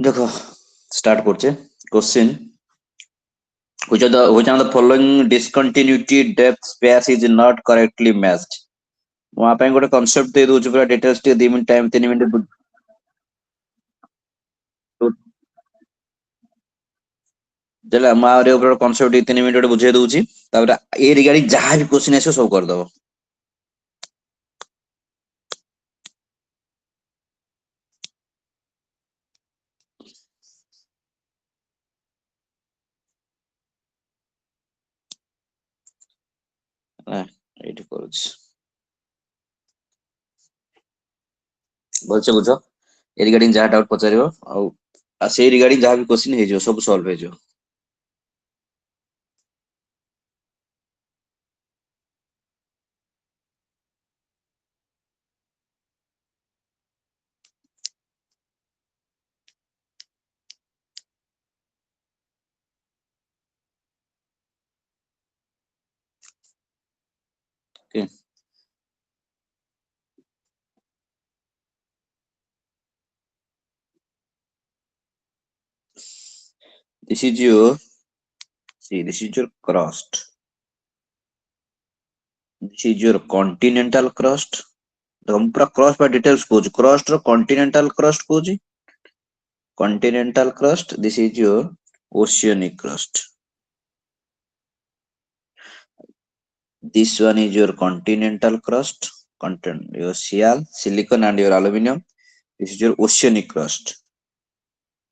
देखो स्टार्ट करछे question which one of the following discontinuity depth space is not correctly matched वहां पे गोटे concept दे दूची पूरा डिटेल्स टे 2 मिनिट टाइम 3 मिनिट जला मारे ऊपर concept 3 मिनिट बुझे दूची तापर ए रिगार्डिंग जहां भी क्वेश्चन आसे सब कर दबो एटी करूछ बोलछे बुझो ए रिगार्डिंग जहां डाउट पचारियो आ से रिगार्डिंग जहां भी क्वेश्चन हे जो सब सॉल्व हे जो okay this is your see this is your crust this is your continental crust हम पूरा क्रस्ट पर डिटेल्स को क्रस्ट रो कॉन्टिनेंटल क्रस्ट को continental crust this is your oceanic crust this one is your continental crust content your shale silicon and your aluminum this is your oceanic crust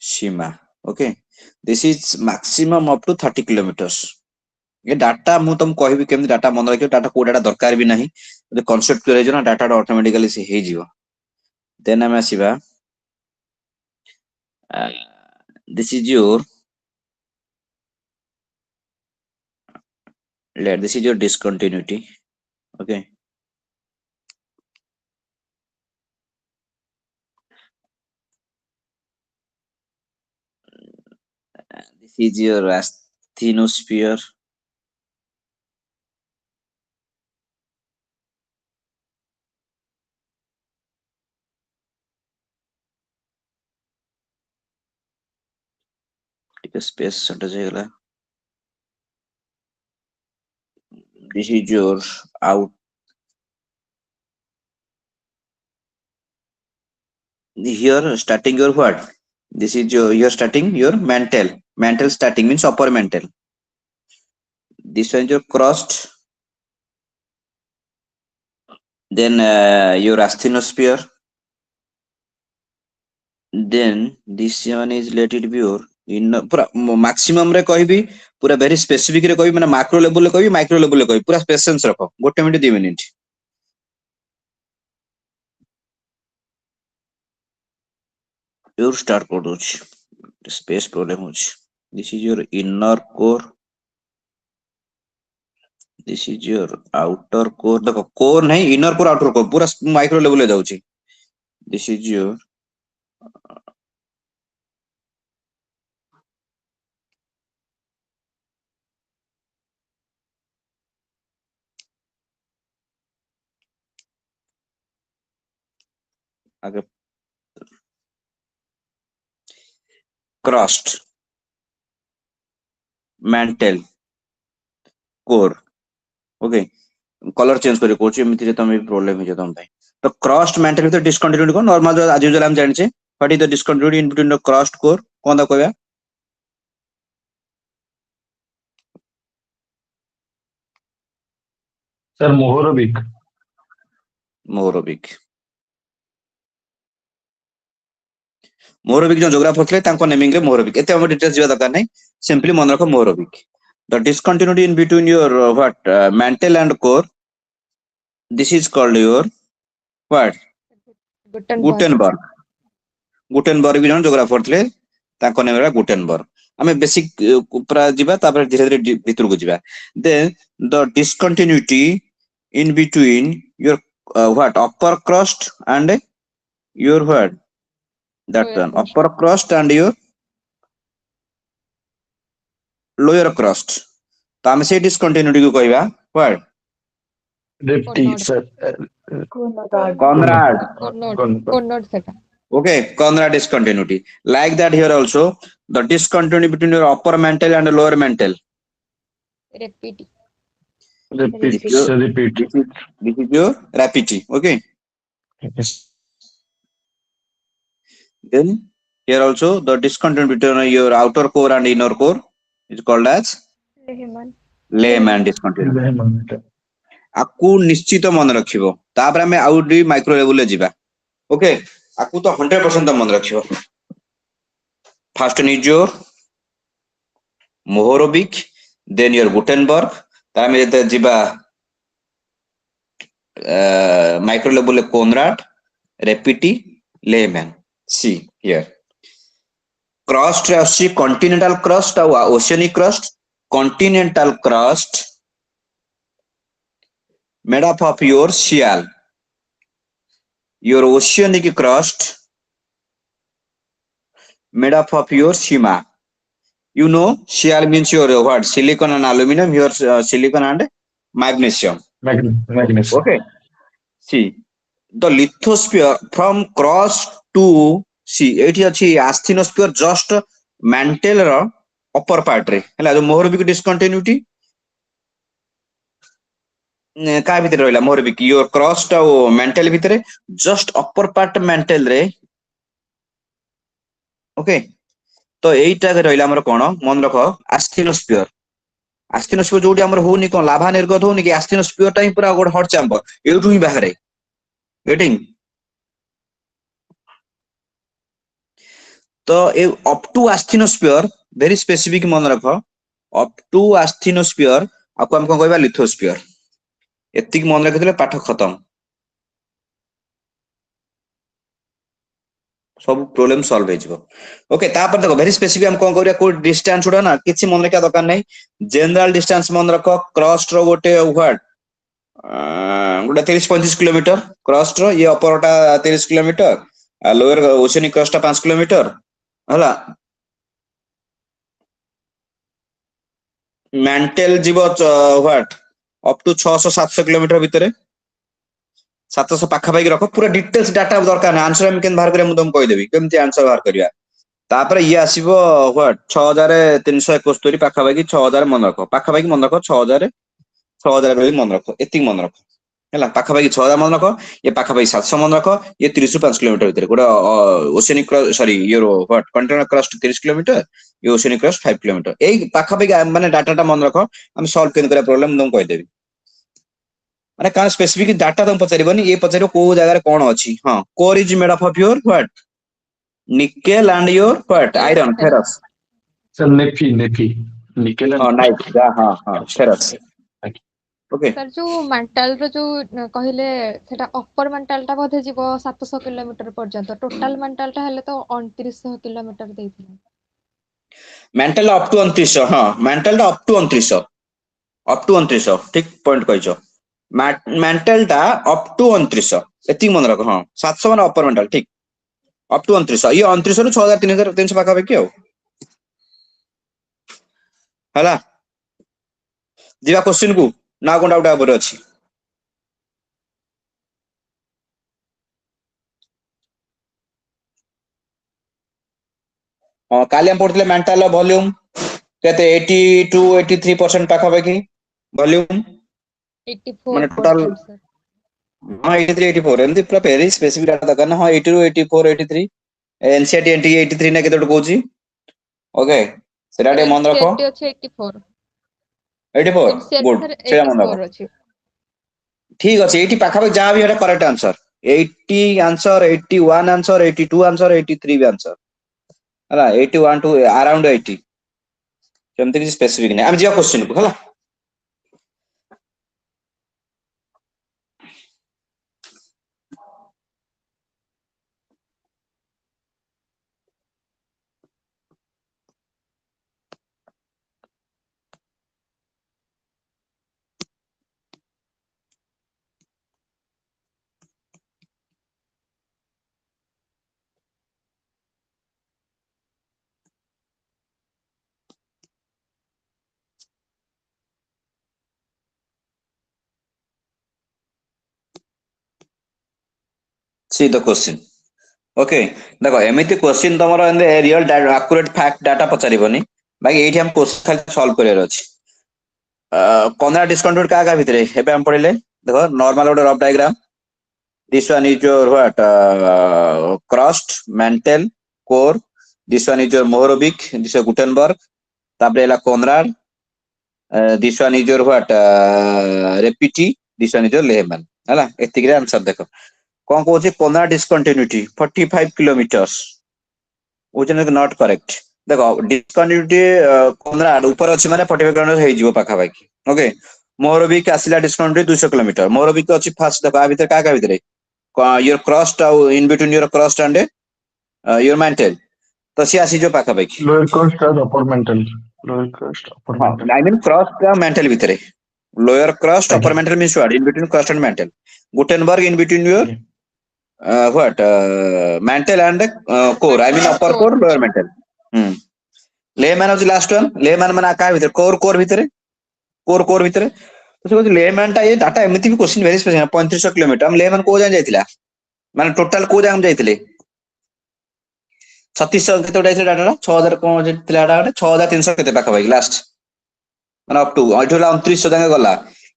shima okay this is maximum up to 30 kilometers ये data मु तुम कहबी केमि data मन रखियो data को data दरकार भी नाही जे कांसेप्ट करे जो ना डाटा ऑटोमेटिकली से हे जिवो देन हम आसीबा this is your this is your discontinuity okay this is your asthenosphere space shortage ହେଇଗଲା this is your out here starting your what this is your starting your mantle starting means upper mantle this one is your crust then your asthenosphere then this one is let it be your in पूरा maximum रे कहबी पूरा very specific रे कहबी माने macro level रे कहबी micro level रे कहबी पूरा पेशेंस रखो गोटे मिनिट 2 मिनिट your start कर दोछ स्पेस प्रॉब्लम होछ this is your inner core this is your outer core देखो core नहीं inner core outer core पूरा माइक्रो लेवल ले जाउची this is your आगे crust mantle core okay colour change करी कोच एमिति जे तमे प्रॉब्लम हे जे तम भाई तो क्रस्ट मेंटल तो डिस्कंटिन्यूटी को नॉर्मल जो आज यूजुअल हम जानि छे what is the discontinuity in between the crust core कोन दा कहबा सर मोहरबिक जो ज्योग्राफर थे तांको नेमिंग रे मोहरबिक एते हम डिटेल्स जिवा दरकार नै सिंपली मन रखो Mohorovicic the discontinuity in between your what mantle and core this is called your what Gutenberg भी जन ज्योग्राफर थे तांको नेम रा गुटेनबर्ग हमें बेसिक ऊपर जिबा तापर धीरे धीरे भीतर को जिबा then the discontinuity in between your what upper crust and your what that one upper crust and your lower crust तो हम से डिस्कंटिन्यूटी को कहबा what रिप्टी सर कॉनराड कोनोड सेटा Okay, Conrad discontinuity. Like that here also, the discontinuity between your upper mantle and lower mantle. Repeat. This Repeat, is your, repeat. this is your rapidity. Okay. Yes. Then here also the discontinuity between your outer core and inner core is called as Lehman. Lehman discontinuity. Lehman. ଆକୁ ନିଶ୍ଚିତ ମନେ ରଖିବ ତାପରେ ଆମେ ଆଉ ଦୁଇ micro ଲେଭେଲରେ ଯିବା okay ଆକୁ ତ 100% ମନେ ରଖିବ ଫାର୍ଷ୍ଟ ନିଜ ମୋହରୋବିକ୍ ଦେନ୍ ୟୋର ଗୁଟେନବର୍ଗ ତାପରେ ଆମେ ଯେତେ ଯିବା ମାଇକ୍ରୋ ଲେଭେଲରେ Conrad Repetti Lehmann see here crust ରେ ଆସୁଛି କଣ୍ଟିନେଣ୍ଟାଲ କ୍ରଷ୍ଟ ଆଉ oceanic crust continental crust made up of your shell, your oceanic crust made up of your shima. You know, shell means your what? Silicon and aluminum. Your silicon and magnesium. Magnesium. Okay. See, the lithosphere from crust to see, ଏଠି ଅଛି asthenosphere just mantle ର upper part ରେ ହେଲା ଯୋଉ ମୋହରବିକ discontinuity କାହା ଭିତରେ ରହିଲା ମୋହରବିକ your crust ଆଉ mantle ଭିତରେ just upper part mantle ରେ ଓକେ ତ ଏଇଟା ରହିଲା ଆମର କଣ ମନେ ରଖ ଆସ୍ଥିନୋସ୍ଫିୟର ଆସ୍ଥିନୋସ୍ଫିୟର ଯୋଉଠି ଆମର ହଉନି କଣ ଲାଭା ନିର୍ଗତ ହଉନି କି ଆସ୍ଥିନୋସ୍ଫିୟର ଟା ହିଁ ପୁରା ଗୋଟେ ହଟ୍ ଚାମ୍ବର ଏଇଠୁ ହିଁ ବାହାରେ ଗେଟିଂ ତ ଏ ଅପ୍ ଟୁ ଆସ୍ଥିନୋସ୍ଫିୟର ଭେରି ସ୍ପେସିଫିକ ମନେ ରଖ ଅପ୍ ଟୁ ଆସ୍ଥିନୋସ୍ଫିୟର ଆକୁ ଆମେ କଣ କହିବା ଲିଥୋସ୍ଫିୟର ଏତିକି ମନେ ରଖିଥିଲେ ପାଠ ଖତମ ସବୁ ପ୍ରୋବ୍ଲେମ ସଲ୍ଭ ହେଇଯିବ ଓକେ ତାପରେ ଦେଖ ଭେରି ସ୍ପେସିଫିକ ଆମେ କଣ କରିବା କୋଉ ଡିଷ୍ଟାନ୍ସ ଗୁଡା ନା କିଛି ମନେ ରଖିବା ଦରକାର ନାହିଁ ଜେନେରାଲ ଡିଷ୍ଟାନ୍ସ ମନେ ରଖ କ୍ରଷ୍ଟ ର ଗୋଟେ ହ୍ୱାଟ ଗୋଟେ 30-35 କିଲୋମିଟର କ୍ରଷ୍ଟ ର ଇଏ ଅପରଟା 30 କିଲୋମିଟର ଆଉ ଲୋୟର ଓସେନିକ କ୍ରଷ୍ଟ ଟା 5 କିଲୋମିଟର ହେଲା ମ୍ୟାଣ୍ଟେଲ ଯିବ ହ୍ୱାଟ ଅପ୍ ଟୁ 600-700 କିଲୋମିଟର ଭିତରେ 700 ପାଖାପାଖି ରଖ ପୁରା ଡିଟେଲ୍ସ ଡାଟା ଦରକାର ନାହିଁ ଆନ୍ସର ଆମେ କେମିତି ବାହାର କରିବା ମୁଁ ତମକୁ କହିଦେବି କେମିତି ଆନ୍ସର ବାହାର କରିବା ତାପରେ ଇଏ ଆସିବ ହ୍ୱାଟ 6371 ପାଖାପାଖି 6000 ମନେ ରଖ ପାଖାପାଖି ମନେ ରଖ 6000 ବୋଲି ମନେ ରଖ ଏତିକି ମନେ ରଖ ହେଲା ପାଖାପାଖି 6000 ମନେ ରଖ ଇଏ ପାଖାପାଖି 700 ମନେ ରଖ ଇଏ 30-5 କିଲୋମିଟର ଭିତରେ ଗୋଟେ ଓସେନିକ ସରି ଇଏର ହ୍ୱାଟ କଣ୍ଟିନେଣ୍ଟାଲ କ୍ରଷ୍ଟ 30 କିଲୋମିଟର ଇଏ ଓସେନିକ କ୍ରଷ୍ଟ 5 କିଲୋମିଟର ଏଇ ପାଖାପାଖି ମାନେ ଡାଟାଟା ମନେ ରଖ ଆମେ ସଲ୍ଭ କେମିତି କରିବା ପ୍ରୋବ୍ଲେମ ମୁଁ ତମକୁ କହିଦେବି ମାନେ କାରଣ ସ୍ପେସିଫିକ ଡାଟା ତମକୁ ପଚାରିବନି ଏ ପଚାରିବ କୋଉ ଜାଗାରେ କଣ ଅଛି ହଁ core is made of your what nickel and your what Nickel and iron ferrous. Ferrous Sir, Nephi. Nickel and ହଁ ନାଇଟ୍ ହଁ ଫେରସ୍ ଓକେ ସାର୍ ଯୋଉ ମାଣ୍ଟାଲ ର ଯୋଉ କହିଲେ ସେଟା ଅପର ମାଣ୍ଟାଲ ଟା ବୋଧେ ଯିବ 700 କିଲୋମିଟର ପର୍ଯ୍ୟନ୍ତ ଟୋଟାଲ ମାଣ୍ଟାଲ ଟା ହେଲେ ତ 2900 କିଲୋମିଟର ଦେଇଥିଲେ ମେଣ୍ଟାଲ ଅପ୍ ଟୁ 2900 ହଁ ମେଣ୍ଟାଲଟା ଅପ୍ ଟୁ 2900 ଠିକ ପଏଣ୍ଟ କହିଛ ମେଣ୍ଟାଲ ଟା ଅପ୍ ଟୁ 2900 ଏତିକି ମନେ ରଖ ହଁ 700 ମାନେ ଅପର ମେଣ୍ଟାଲ ଠିକ ଅପ୍ ଟୁ 2900 ଇଏ 2900 ରୁ 6300 ପାଖାପାଖି ଆଉ ହେଲା ଯିବା କ୍ୱେଶ୍ଚିନ କୁ ନା କଣ ଡାଉଟ ଉପରେ ଅଛି ହଁ କାଲି ଆମେ ପଢିଥିଲେ ମେଣ୍ଟାଲ ଭଲ୍ୟୁମ କେତେ 80-83% ପାଖାପାଖି ଭଲ୍ୟୁମ ମାନେ ଟୋଟାଲ 84% ସାର୍ ହଁ 83-84 ଏମିତି ପୁରା ଭେରି ସ୍ପେସିଫିକ ଡାଟା ଦରକାର ନା ହଁ 80 ରୁ 84-83 ଏନସିଆରଟି ଏନଟି 83 ନା କେତେ ଗୋଟେ କହୁଛି ଓକେ ସେଟା ସାର୍ ଟିକେ ମନେ ରଖ ଏନସିଆରଟି ଅଛି 84 84 ଏନସିଆରଟି ଗୁଡ ସାର୍ ସେଇଟା ମନେ ରଖ 84 ଅଛି ଠିକ ଅଛି ଏଇଠି ପାଖାପାଖି ଯାହା ବି ଏଟା correct answer 80 answer 81 answer 82 answer 83 ବି ଆନ୍ସର ହେଲା 81 ଟୁ ଆରାଉଣ୍ଡ 80 ସେମିତି କିଛି ସ୍ପେସିଫିକ ନାହିଁ ଆମେ ଯିବା କ୍ୱେଶ୍ଚିନ କୁ ହେଲା see the question ओके देखो एमती क्वेश्चन तुम रियल एक्यूरेट फैक्ट डाटा पचारिबनी बाकी एठी हम क्वेश्चन खाली सॉल्व करियर अछि कौन डिस्काउंटेड का भितर एबे हम पढ़िले देखो नॉर्मल गोटे rough diagram this one is your what crust mantle core this one is your Mohorovic this is Gutenberg तापरे एला Conrad this one is your what Repiti this one is your Lehman हला एतिक रे answer देखो कोन कहू छी Conrad discontinuity 45 kilometers which is not correct देखो discontinuity Conrad ऊपर अछि माने 45 km हे जिवो पाखा पाखी okay Mohorovic आसिला discontinuity 200 km Mohorovic अछि फास्ट देखो आ भीतर का भीतर your crust in between your crust and your mantle तो सी आसी जो पाखा पाखी Lower cost और upper mental. Lower cost, upper हाँ mental. आई मीन crust का mantle भीतर lower crust upper Okay. mantle means what in between crust and mantle Gutenberg in between your Okay. what mantle and core I mean upper core lower mantle Lehman was the last one Lehman माने का भीतर core भीतर core भीतर तो से Lehman टा ये data एमती भी क्वेश्चन वेरी स्पेशल 3500 किलोमीटर हम Lehman को जान जाइतिला माने टोटल को जाम जाइतिले 3600 केते उठाइଥିଲେ डाटा 6000 कोन ଥିଲା डाटा 6300 केते पाखा पाखी लास्ट माने अप टू अठला 2900 जाके गला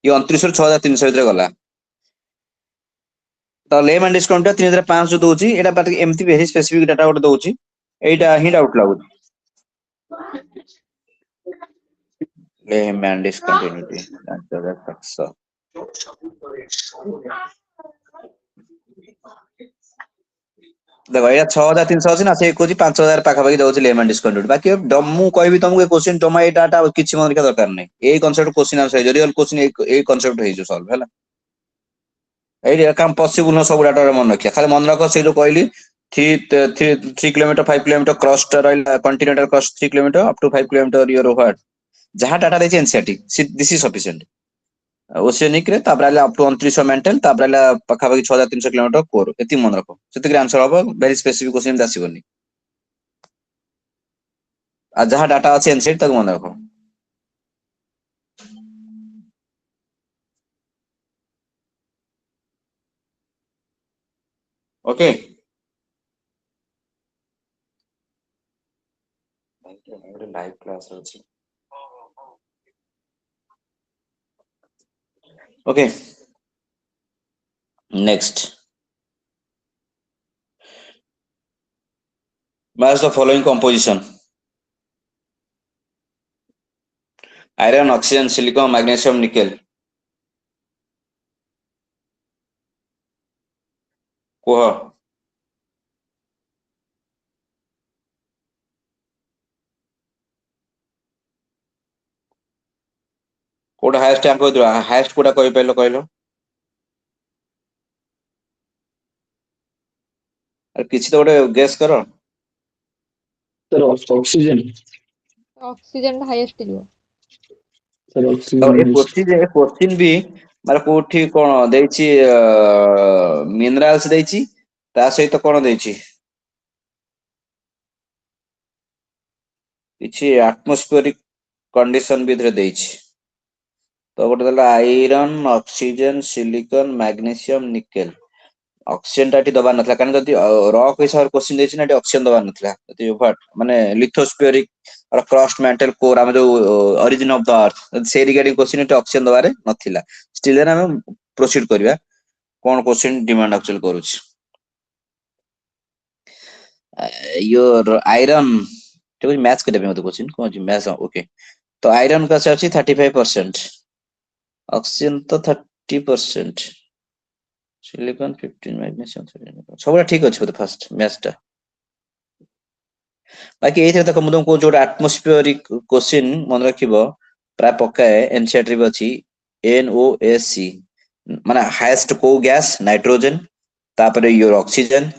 ये 2900 ରୁ 6300 ଭିତରେ ଗଲା ତ लेमन डिस्काउंट 3500 ଦଉଚି एटा बात एमती वेरी स्पेसिफिक डाटा ଗୋଟେ ଦଉଚି एटा ही डाउट लागु लेमन डिस्कंटिन्यूटी 5700 देखो या 6300 अछि ना से कोची 5000 पाखा पाखी दउछि लेमन डिस्काउंट बाकी मु कहबी तुमको क्वेश्चन तुम ए डाटा किछि मन के दरकार नै ए concept question answer real question ए कांसेप्ट हे जो सॉल्व हैला ए काम पॉसिबल न सब डाटा मन रखिया खाली मन रख से जो कहली 3 किलोमीटर 5 किलोमीटर क्रॉस रहला continental crust 3 kilometre up to 5 kilometre your what जहां डाटा देछि NCERT this is sufficient oceanic रे तापर आला अप टू 2900 मेंटल तापर आला पखा पखी 6300 किलोमीटर कोर एति मन रखो सेति आंसर हबो वेरी स्पेसिफिक क्वेश्चन दासिबनी आ जहां डाटा अछि एनसीईआरटी तक मन रखो ओके लाइव क्लास अछि okay next match the following composition iron oxygen silicon magnesium nickel Koh code highest tank को हाईएस्ट कोडा कहि पहिलो कहलो अरे किछि तो गोटे गेस करो Sir, oxygen. ऑक्सीजन हाईएस्ट लियो Sir, तो oxygen ए is. क्वेश्चन भी माने कोठी कोन देछि मिनरल्स देछि ता सहित कोन देछि किछि एटमॉस्फेरिक कंडीशन भी धरे देछि तो गोटे दला iron oxygen silicon magnesium nickel oxygen टाटी दबा नथला कारण जदी रॉक हिसाब क्वेश्चन देछि ना ऑक्सीजन दबा नथला जदी व्हाट माने लिथोस्फेरिक और क्रस्ट मेंटल कोर हम जो ओरिजिन ऑफ द अर्थ से रिगार्डिंग क्वेश्चन टे ऑक्सीजन दबारे नथिला स्टिल देन हम प्रोसीड करबा कोन क्वेश्चन डिमांड एक्चुअल करूछ योर आयरन तो मैच करबे मत क्वेश्चन कोन जी मैच ओके तो आयरन का से अछि 35% ऑक्सीजन तो 30% सिलिकॉन 15 मैग्नीशियम सब ठीक अछि फर्स्ट मैच टा बाकी एथे तक हम तुमको जो एटमॉस्फेरिक क्वेश्चन मन रखिबो प्राय पकाए एनसीईआरटी भी अछि NOAC माने हाईएस्ट को गैस नाइट्रोजन तापरे योर ऑक्सीजन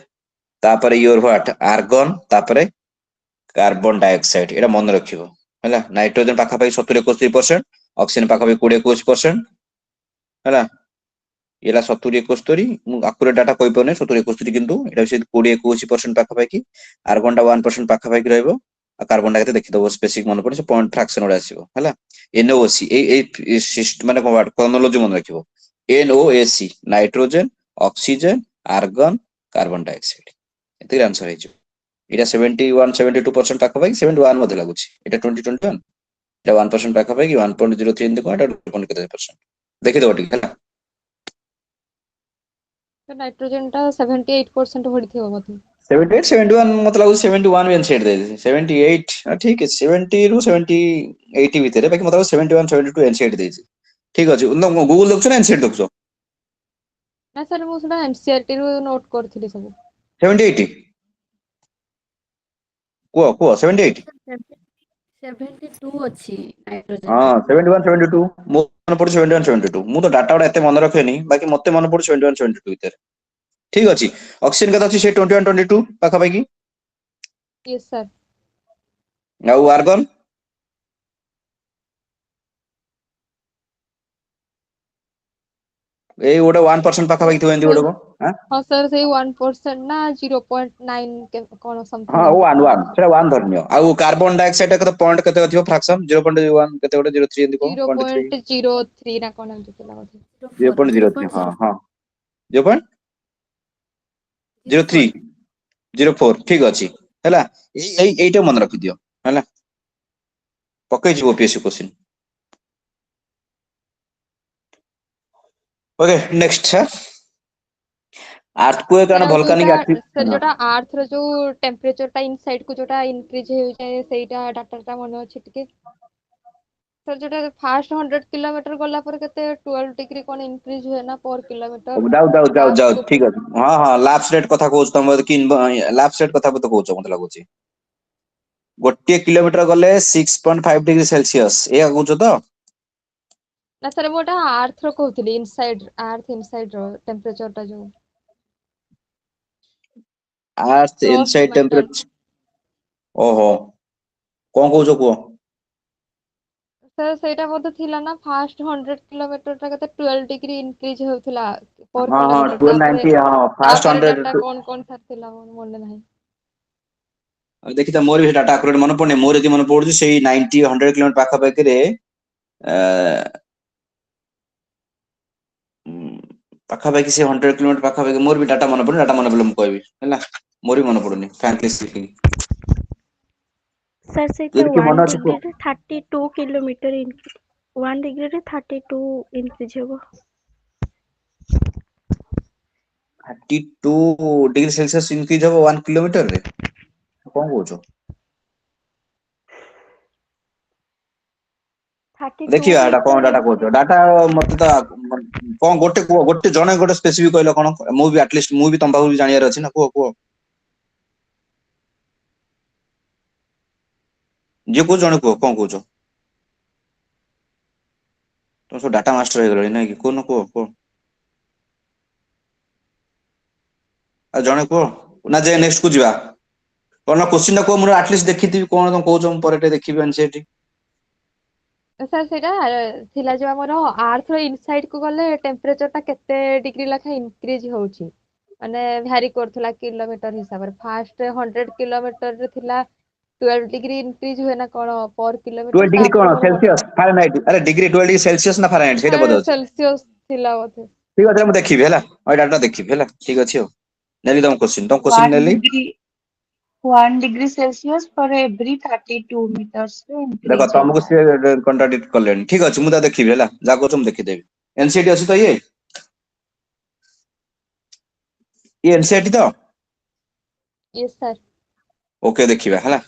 तापरे योर व्हाट आर्गन तापरे कार्बन डाइऑक्साइड एटा मन रखिबो हैला नाइट्रोजन पाखा पाई 70 71% ऑक्सीजन पाखा पाई 20 21% हैला एला 70 71 मु एक्यूरेट डाटा कहि पने 70 71 किंतु एटा से 20 21% पाखा पाई आर्गन टा 1% पाखा पाई रहइबो आ कार्बन टा केते देखि दबो स्पेसिफिक मन पड़े से पॉइंट फ्रैक्शन ओडा आसीबो हैला NOC ए सिस्टम माने कोन क्रोनोलॉजी मन रखिबो NOAC nitrogen oxygen argon carbon dioxide ଏତିକି ଆନ୍ସର ହେଇଯିବ। ଏଇଟା 71-72% ପାଖାପାଖି 71 ମଧ୍ୟ ଲାଗୁଛି। ଏଇଟା 2021 ଏଇଟା 1% ପାଖାପାଖି 1.03 ଏମିତି କଣ ଏଇଟା 2 କେତେ percent ଦେଖିଦବ ଟିକେ ହେଲା। ନାଇଟ୍ରୋଜେନ ଟା 78% ପଡିଥିବ ବୋଧେ। 78 71 ମତେ ଲାଗୁଛି 71 ବି ଏନସିଡି ଦେଇଛି 78 ଠିକ ଅଛି 70 ରୁ 80 ଭିତରେ ବାକି ମତେ ଲାଗୁଛି 71 72 ଏନସିଡି ଦେଇଛି। ଠିକ ଅଛି ଗୁଗଲ ଦେଖୁଛ ନା ଏନସିଡି ଦେଖୁଛ? ନା ସାର୍ ମୁଁ ସେଟା ଏନସିଆରଟି ରୁ ନୋଟ କରିଥିଲି ସବୁ। 78 କୁହ 78 72 ଅଛି ନାଇଟ୍ରୋଜେନ ହଁ ଟା। 71 72 ମୋ ମନେ ପଡୁଛି 71 72 ମୁଁ ତ ଡାଟା ଗୁଡା ଏତେ ମନେ ରଖେନି ବାକି ମତେ ମନେ ପଡୁଛି 71 72 ଭିତରେ। ଠିକ ଅଛି ଅକ୍ସିଜେନ କେତେ ଅଛି ସେ 21 22 ପାଖାପାଖି। Yes sir. ଆଉ ଆର୍ଗନ? ଏଇ ଗୋଟେ 1% ପାଖାପାଖି ଥିବ ଏମିତି ଗୋଟେ କଣ? ହଁ ସାର୍ ସେଇ 1% ନା 0.9 କଣ ହଁ ସମଥିଙ୍ଗ ଏମିତି 1 କଣ 1 ଅଛି। ସେଟା 1 ଧରିନିଅ। ଆଉ କାର୍ବନ ଡାଇଅକ୍ସାଇଡ କେତେ ପଏଣ୍ଟ କେତେ ଥିବ ଫ୍ରାକ୍ସନ 0.1 କେତେ ଗୋଟେ 03 ଏମିତି କଣ 0.3 0.03 ନା କଣ ଏମିତି ଥିଲା ବୋଧେ। 0.03 ହଁ ହଁ 0.03 04 04 ଠିକ ଅଛି ହେଲା। ଏଇଟା ମନେ ରଖିଦିଅ ହେଲା ପକେଇଯିବ OPSC question. Okay next earthquake sir and ଆଉ ଭଲକାନିକ ଯୋଉଟା ଆର୍ଥ ର ଯୋଉ ଟେମ୍ପରେଚର ଟା ଇନସାଇଡ କୁ ଯୋଉଟା ଇନକ୍ରିଜ ହେଇଯାଏ ସେଇଟା ଡାଟା ମନେ ଅଛି ଟିକେ। ସାର୍ ଯୋଉଟା ଫାଷ୍ଟ 100 କିଲୋମିଟର ଗଲା ପରେ କେତେ 12 ଡିଗ୍ରୀ କଣ ଇନକ୍ରିଜ ହୁଏ ନା ପର କିଲୋମିଟର ଯାଉ ଲାଷ୍ଟ କୁ ଠିକ ଅଛି। ହଁ ଲାପ୍ସ ରେଟ୍ କଥା କହୁଛ ତମେ ଲାପ୍ସ ରେଟ୍ କଥା ବୋଧେ କହୁଛ ମତେ ଲାଗୁଛି। ଗୋଟିଏ କିଲୋମିଟର ଗଲେ 6.5 ଡିଗ୍ରୀ ସେଲସିଅସ ଏଇଆ କହୁଛ ତ? ନା ସାର୍ ମୁଁ ଏଟା ଆର୍ଥ ର କହୁଥିଲି ଆର୍ଥ ଇନସାଇଡ ର ଟେମ୍ପରେଚର ଟା ଯୋଉ earth crust inside mental. Temperature ଓହୋ କଣ କହୁଛ କୁହ? ସାର୍ ସେଇଟା ବୋଧେ ଥିଲା ନା ଫାଷ୍ଟ 100 କିଲୋମିଟର ଟା କେତେ 12 ଡିଗ୍ରୀ ଇନକ୍ରିଜ ହଉଥିଲା। ପର ହଁ ହଁ କିଲୋମିଟର 1290 ହଁ ଫାଷ୍ଟ ତାପରେ 100 ଡାଟା କଣ ସାର୍ ଥିଲା ମୋର ମନେ ନାହିଁ। ଦେଖିତା ମୋର ବି ସେ ଡାଟା ଆକୁରେଟ ମନେ ପଡୁନି ମୋର ଯଦି ମନେ ପଡୁଛି ସେଇ 90 100 କିଲୋମିଟର ପାଖାପାଖିରେ ପାଖାପାଖି ସେ 100 କିଲୋମିଟର ପାଖାପାଖି ମୋର ବି ଡାଟା ମନେ ପଡୁନି ଡାଟା ମନେ ପଡିଲେ ମୁଁ କହିବି ହେଲା। ମୋର ବି ମନେ ପଡୁନି ଫ୍ରାଙ୍କଲି ସ୍ପିକିଂ। ସାର୍ ସେଇଟା ଯଦି କିଏ ମନେ 1 ଅଛି କୁହ ଡିଗ୍ରୀରେ 32 କିଲୋମିଟର 1 ଡିଗ୍ରୀରେ 32 ଇନକ୍ରିଜ ହବ। 32 ଡିଗ୍ରୀ ସେଲସିୟସ ଇନକ୍ରିଜ ହବ 1 କିଲୋମିଟରରେ କଣ କହୁଛ? 32 ଦେଖିବା ଏଟା କଣ ମିଟର ଡାଟା କହୁଛ ଡାଟା ମତେ ତ କଣ ଗୋଟେ କୁହ ଗୋଟେ ଜଣେ ଗୋଟେ ସ୍ପେସିଫିକ କହିଲ କଣ ମୁଁ ବି ଆଟଲିଷ୍ଟ ମୁଁ ବି ତମ ପାଖକୁ ଜାଣିବାର ଅଛି ନା କୁହ। ଯିଏ କହୁଛ ଜଣେ କୁହ କଣ କହୁଛ? ତମେ ସବୁ ଡାଟା ମାଷ୍ଟର ହେଇଗଲଣି ନାଇଁ କି କହୁନ କୁହ। ଆଉ ଜଣେ କୁହ ନା ଯେ ନେକ୍ସଟ କୁ ଯିବା? କଣ କୋଶ୍ଚିନ୍ ଟା କୁହ ମୁଁ ଆଟଲିଷ୍ଟ ଦେଖିଥିବି କଣ ତମ କହୁଛ ମୁଁ ପରେ ଟିକେ ଦେଖିବି ଆନସାରଟି। ସାର୍ ସେଇଟା ଥିଲା ଯୋଉ ଆମର ଆର୍ଥ ର ଇନସାଇଡ କୁ ଗଲେ ଟେମ୍ପରେଚର ଟା କେତେ ଡିଗ୍ରୀ ଲେଖା ଇନକ୍ରିଜ ହଉଛି। ମାନେ ଭ୍ୟାରି କରୁଥିଲା କିଲୋମିଟର ହିସାବରେ ଫାଷ୍ଟ 100 କିଲୋମିଟରରେ ଥିଲା 12 ଡିଗ୍ରୀ ଇନକ୍ରିଜ ହୁଏ ନା କଣ ପର 12 କିଲୋମିଟର ଡିଗ୍ରୀ ତାପରେ କଣ ମୋର ସେଲସିୟସ ଫାରେନହାଇଟ୍ ଆରେ ଡିଗ୍ରୀ 12 ଡିଗ୍ରୀ ସେଲସିୟସ ନା ଫାରେନହାଇଟ୍ ସେଇଟା ବୋଧେ ଅଛି। ସେଲସିୟସ ଥିଲା ବୋଧେ। ଠିକ ଅଛି ମୁଁ ଦେଖିବି ହେଲା ମୁଁ ଡାଟା ଦେଖିବି ହେଲା ଠିକ ଅଛି ଆଉ ନେଲି ତମ କୋଶ୍ଚିନ୍ One ନେଲି। degree, 1 degree Celsius for every 32 meters ଦେଖ increase ତମକୁ ହେବ। ସିଏ କଣ୍ଟ୍ରାଡିକ୍ଟ କଲେଣି ଠିକ ଅଛି ମୁଁ ତା ଦେଖିବି ହେଲା ଯାହା କହୁଛ ମୁଁ ଦେଖିଦେବି ଏନସିଟି ଅଛି ତ ଇଏ ଏନସିଆରଟି ତ ୟେସ୍ ସାର୍। ଓକେ ଦେଖିବା ହେଲା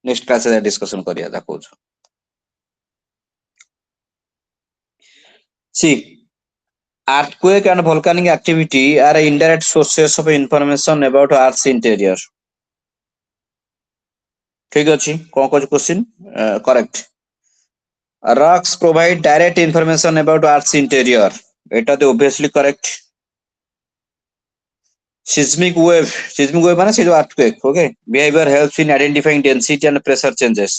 ନେକ୍ସଟ କ୍ଲାସରେ ଡିସ୍କସନ କରିବା ଯାହା କହୁଛ। See, earthquake and volcanic activity are indirect sources of information about Earth's interior. ଠିକ ଅଛି କଣ କହୁଛି question correct. Rocks provide direct information about Earth's interior. এটা তো obviously correct. Seismic wave মানে ସେ ଯୋଉ earthquake, okay? Behavior helps in identifying density and pressure changes.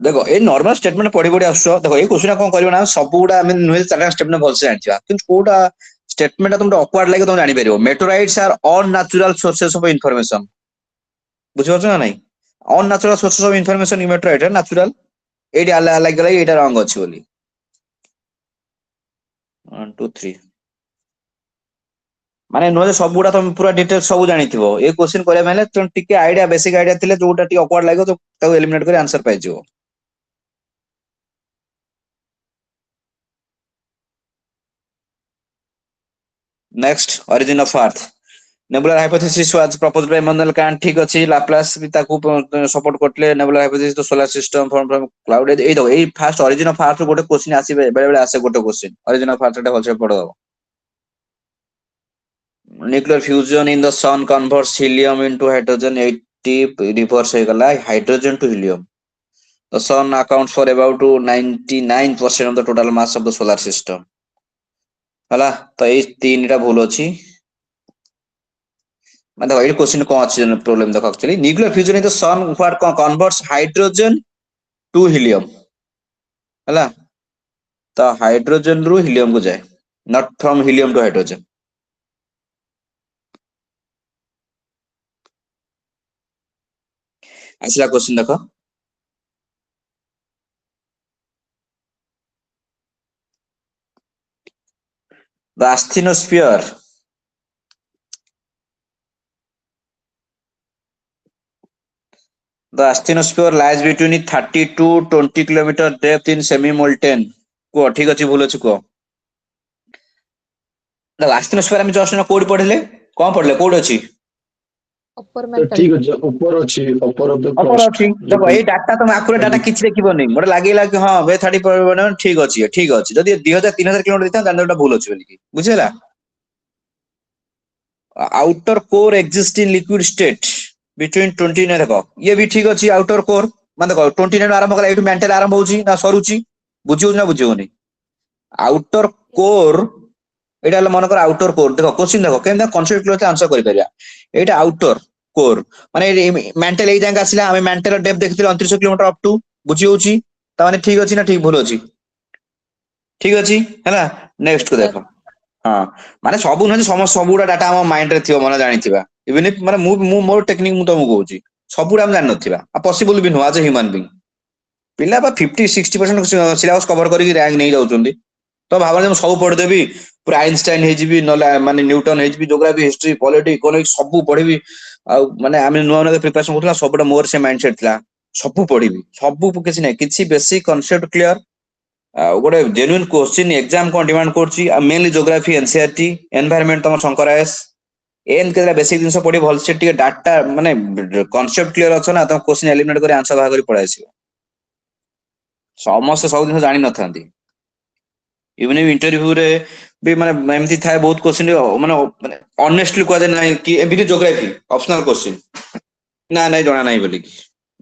ଦେଖ ଏଇ ନର୍ମାଲ ଷ୍ଟେଟମେଣ୍ଟ ପଢି ଆସୁଛ ଦେଖ ଏଇ କ୍ୱେଶ୍ଚିନ୍ କଣ କରିବ ନା ସବୁ ଗୁଡା ଆମେ ନୁହେଁ ଚାରିଟା ଷ୍ଟେଟମେଣ୍ଟ ଭଲସେ ଜାଣିଥିବା କିନ୍ତୁ କୋଉଟା ଷ୍ଟେଟମେଣ୍ଟ ଟା ତମକୁ ଅକ୍ୱାର୍ଡ ଲାଗିବ ତମେ ଜାଣିପାରିବ ମେଟୋରାଇଟ୍ସ ଆର୍ ଅନନ୍ୟାଚୁରାଲ ସୋର୍ସେସ ଅଫ ଇନଫର୍ମେସନ ବୁଝିପାରୁଛ ନା ନାଇଁ ଅନନ୍ୟାଚୁରାଲ ସୋର୍ସେସ ଅଫ ଇନଫର୍ମେସନ ମେଟୋରାଇଟ୍ ନ୍ୟାଚୁରାଲ ଏଇଠି ଲାଗିଗଲା ଏଇଟା ରଙ୍ଗ ଅଛି ବୋଲି 1 2 3 ମାନେ ନୁହେଁ ଯେ ସବୁଗୁଡା ତମେ ପୁରା ଡିଟେଲ ସବୁ ଜାଣିଥିବ। ଏ କ୍ୱେଶ୍ଚିନ୍ କରିବା ପାଇଁ ହେଲେ ତମେ ଟିକେ ଆଇଡିଆ ବେସିକ ଆଇଡିଆ ଥିଲେ ଯୋଉଟା ଟିକେ ଅକୱାର୍ଡ ଲାଗିବ ତାକୁ ଏଲିମିନେଟ କରି ଆନ୍ସର ପାଇଯିବ। Next origin of earth. Nebular hypothesis was proposed by Immanuel Kant. ଠିକ ଅଛି, ଲାପ୍ଲାସ ବି ତାକୁ ସପୋର୍ଟ କରିଥିଲେ। Nebular hypothesis the solar system from cloud. ଏଇ ଫାଷ୍ଟ ଅରିଜିନ ଅଫ ଆର୍ଥ ଗୋଟେ କ୍ୱେଶ୍ଚିନ୍ ଆସିବେ, ବେଳେ ବେଳେ ଆସେ ଗୋଟେ କ୍ୱେଶ୍ଚିନ୍ ଅରିଜିନ ଅଫ ଆର୍ଥ ଟା ଭଲସେ ପଢିଦବ। Nuclear fusion in the sun converts helium into hydrogen 80 reverse ହେଇଗଲା hydrogen to helium. The sun accounts for about 99% of the total mass of the solar system. ହେଲା, ତ ଏଇ ତିନିଟା ଭୁଲ ଅଛି। ମାନେ ଦେଖ ଏଇ କ୍ୱେଶ୍ଚିନ୍ କଣ ଅଛି ପ୍ରୋବ୍ଲେମ ଦେଖ actually nuclear fusion in the sun what converts hydrogen to helium. ହେଲା, ତ ହାଇଡ୍ରୋଜେନ ରୁ ହିଲିୟମ କୁ ଯାଏ, not from helium to hydrogen. ଆସିଲା କ୍ୱେଶ୍ଚିନ୍ ଦେଖ, the ଆସ୍ଥିନୋସ୍ଫିୟର The asthenosphere lies between 30 to 20 kilometer depth in semi-molten. କୁହ ଠିକ ଅଛି ଭୁଲ ଅଛି କୁହ। ଦେଖ asthenosphere ଆମେ ଜଷ୍ଟ କୋଉଠି ପଢିଲେ, କଣ ପଢିଲେ, କୋଉଠି ଅଛି? ଅପର ତ ମେଣ୍ଟାଲ। ଠିକ ଅଛି, ଉପର ଅଛି, ଉପର ଅଫ ଦ ଅପର କ୍ରଷ୍ଟ। ଅଛି। ଦେଖ ଏଇ ଡାଟା ତମେ ଆକୁରେଟ ଡାଟା କିଛି ଦେଖିବନି, ଗୋଟେ ଲାଗିଲା କି ହଁ ବେ 30 ଠିକ ଅଛି ଠିକ ଅଛି। ଯଦି 2000 3000 କିଲୋମିଟର ଦେଇଥାନ୍ତା ତାହେଲେ ଏଟା ଭୁଲ ଅଛି ବୋଲି ବୁଝିହେଲା। ଆଉଟର କୋର ଏକ୍ସିଷ୍ଟ ଇନ ଲିକ୍ୱିଡ ଷ୍ଟେଟ ବିଟୱିନ 29 ଦେଖ ଇଏ ବି ଠିକ ଅଛି। ଆଉଟର କୋର ମାନେ ଦେଖ 29 ଆରମ୍ଭ କଲା, ଏଇଠୁ ମେଣ୍ଟାଲ ଆରମ୍ଭ ହଉଛି ନା ସରୁଛି, ବୁଝିହଉଛି ନା ବୁଝିହଉନି? ଆଉଟର କୋର ଏଇଟା ହେଲେ ମନେକର ଆଉଟର କୋର। ଦେଖ କ୍ୱେଶ୍ଚିନ୍ ଦେଖ କେମିତି କନସେପ୍ଟ କ୍ଲିୟର ଆନ୍ସର କରିପାରିବା। ଏଇଟା ଆଉଟର କୋର ମାନେ ମେଣ୍ଟାଲ ଏଇ ଯାଏଁ ଆସିଲା, ଆମେ ମେଣ୍ଟାଲ ଡେପ୍ଥ ଦେଖିଥିଲେ 29 କିଲୋମିଟର ଅପ ଟୁ, ବୁଝି ହଉଛି? ତାମାନେ ଠିକ ଅଛି ନା ଠିକ ଭୁଲ ଅଛି? ଠିକ ଅଛି ହେଲା। ନେକ୍ସଟ କୁ ଦେଖ, ହଁ ମାନେ ସବୁ ନୁହେଁ ସବୁଗୁଡା ଡାଟା ଆମ ମାଇଣ୍ଡରେ ଥିବ, ମାନେ ଜାଣିଥିବା। ଇଭେନ ମାନେ ମୁଁ ମୋର ଟେକ୍ନିକ ମୁଁ ତମକୁ କହୁଛି, ସବୁଗୁଡା ଆମେ ଜାଣିନଥିବା ଆଉ ପସିବଲ ବି ନୁହଁ ଆଜ ଏ ହ୍ୟୁମାନ ବିଙ୍ଗ। ପିଲା ବା 50-60% ସିଲାବସ କଭର କରିକି ରାଙ୍କ ନେଇଯାଉଛନ୍ତି। ତ ଭାବନ୍ତି ମୁଁ ସବୁ ପଢିଦେବି, ପୁରା ଆଇନଷ୍ଟାଇନ ହେଇଯିବି, ନହେଲେ ମାନେ ନ୍ୟୁଟନ ହେଇଯିବି, ଜୋଗ୍ରାଫି ହିଷ୍ଟ୍ରି ପଲିଟିକ୍ସ ଇକୋନୋମିକ୍ସ ସବୁ ପଢିବି। ଆଉ ମାନେ ଆମେ ନୂଆ ନୂଆ ପ୍ରିପାରେସନ କରୁଥିଲା, ସବୁଟା ମୋର ସେ ମାଇଣ୍ଡ ସେଟ ଥିଲା ସବୁ ପଢିବି, ସବୁ କିଛି ନାହିଁ, କିଛି ବେସିକ କନସେପ୍ଟ କ୍ଲିୟର। ଆଉ ଗୋଟେ ଜେନ୍ୟୁଇନ କ୍ୱେଶ୍ଚିନ୍ ଏକ୍ସାମ କଣ ଡିମାଣ୍ଡ କରୁଛି, ଆଉ ମେନଲି ଜୋଗ୍ରାଫି ଏନସିଆରଟି ଏନଭାୟରନମେଣ୍ଟ ତମ ଶଙ୍କର ଆଏସ୍ ଏନ୍ କେତେଟା ବେସିକ ଜିନିଷ ପଢି ଭଲସେ ଟିକେ ଡାଟା ମାନେ କନସେପ୍ଟ କ୍ଲିୟର ଅଛ ନା, ତମ କ୍ୱେଶ୍ଚିନ୍ ଏଲିମିନେଟ କରି ଆନ୍ସର ବାହାର କରି ପଳେଇ ଆସିବ। ସମସ୍ତେ ସବୁ ଜିନିଷ ଜାଣିନଥାନ୍ତି। ଇଭେନ ଇଣ୍ଟରଭ୍ୟୁରେ ବି ମାନେ ଏମିତି ଥାଏ ବହୁତ କ୍ୱେଶ୍ଚିନ୍ ମାନେ ଅନେଷ୍ଟଲି କୁହାଯାଏ ନାହିଁ କି ଏମିତି ଜୋଗ୍ରାଫି ଅପସନାଲ କ୍ୱେଶ୍ଚିନ୍ ନା ନାଇଁ ଜଣା ନାହିଁ ବୋଲିକି,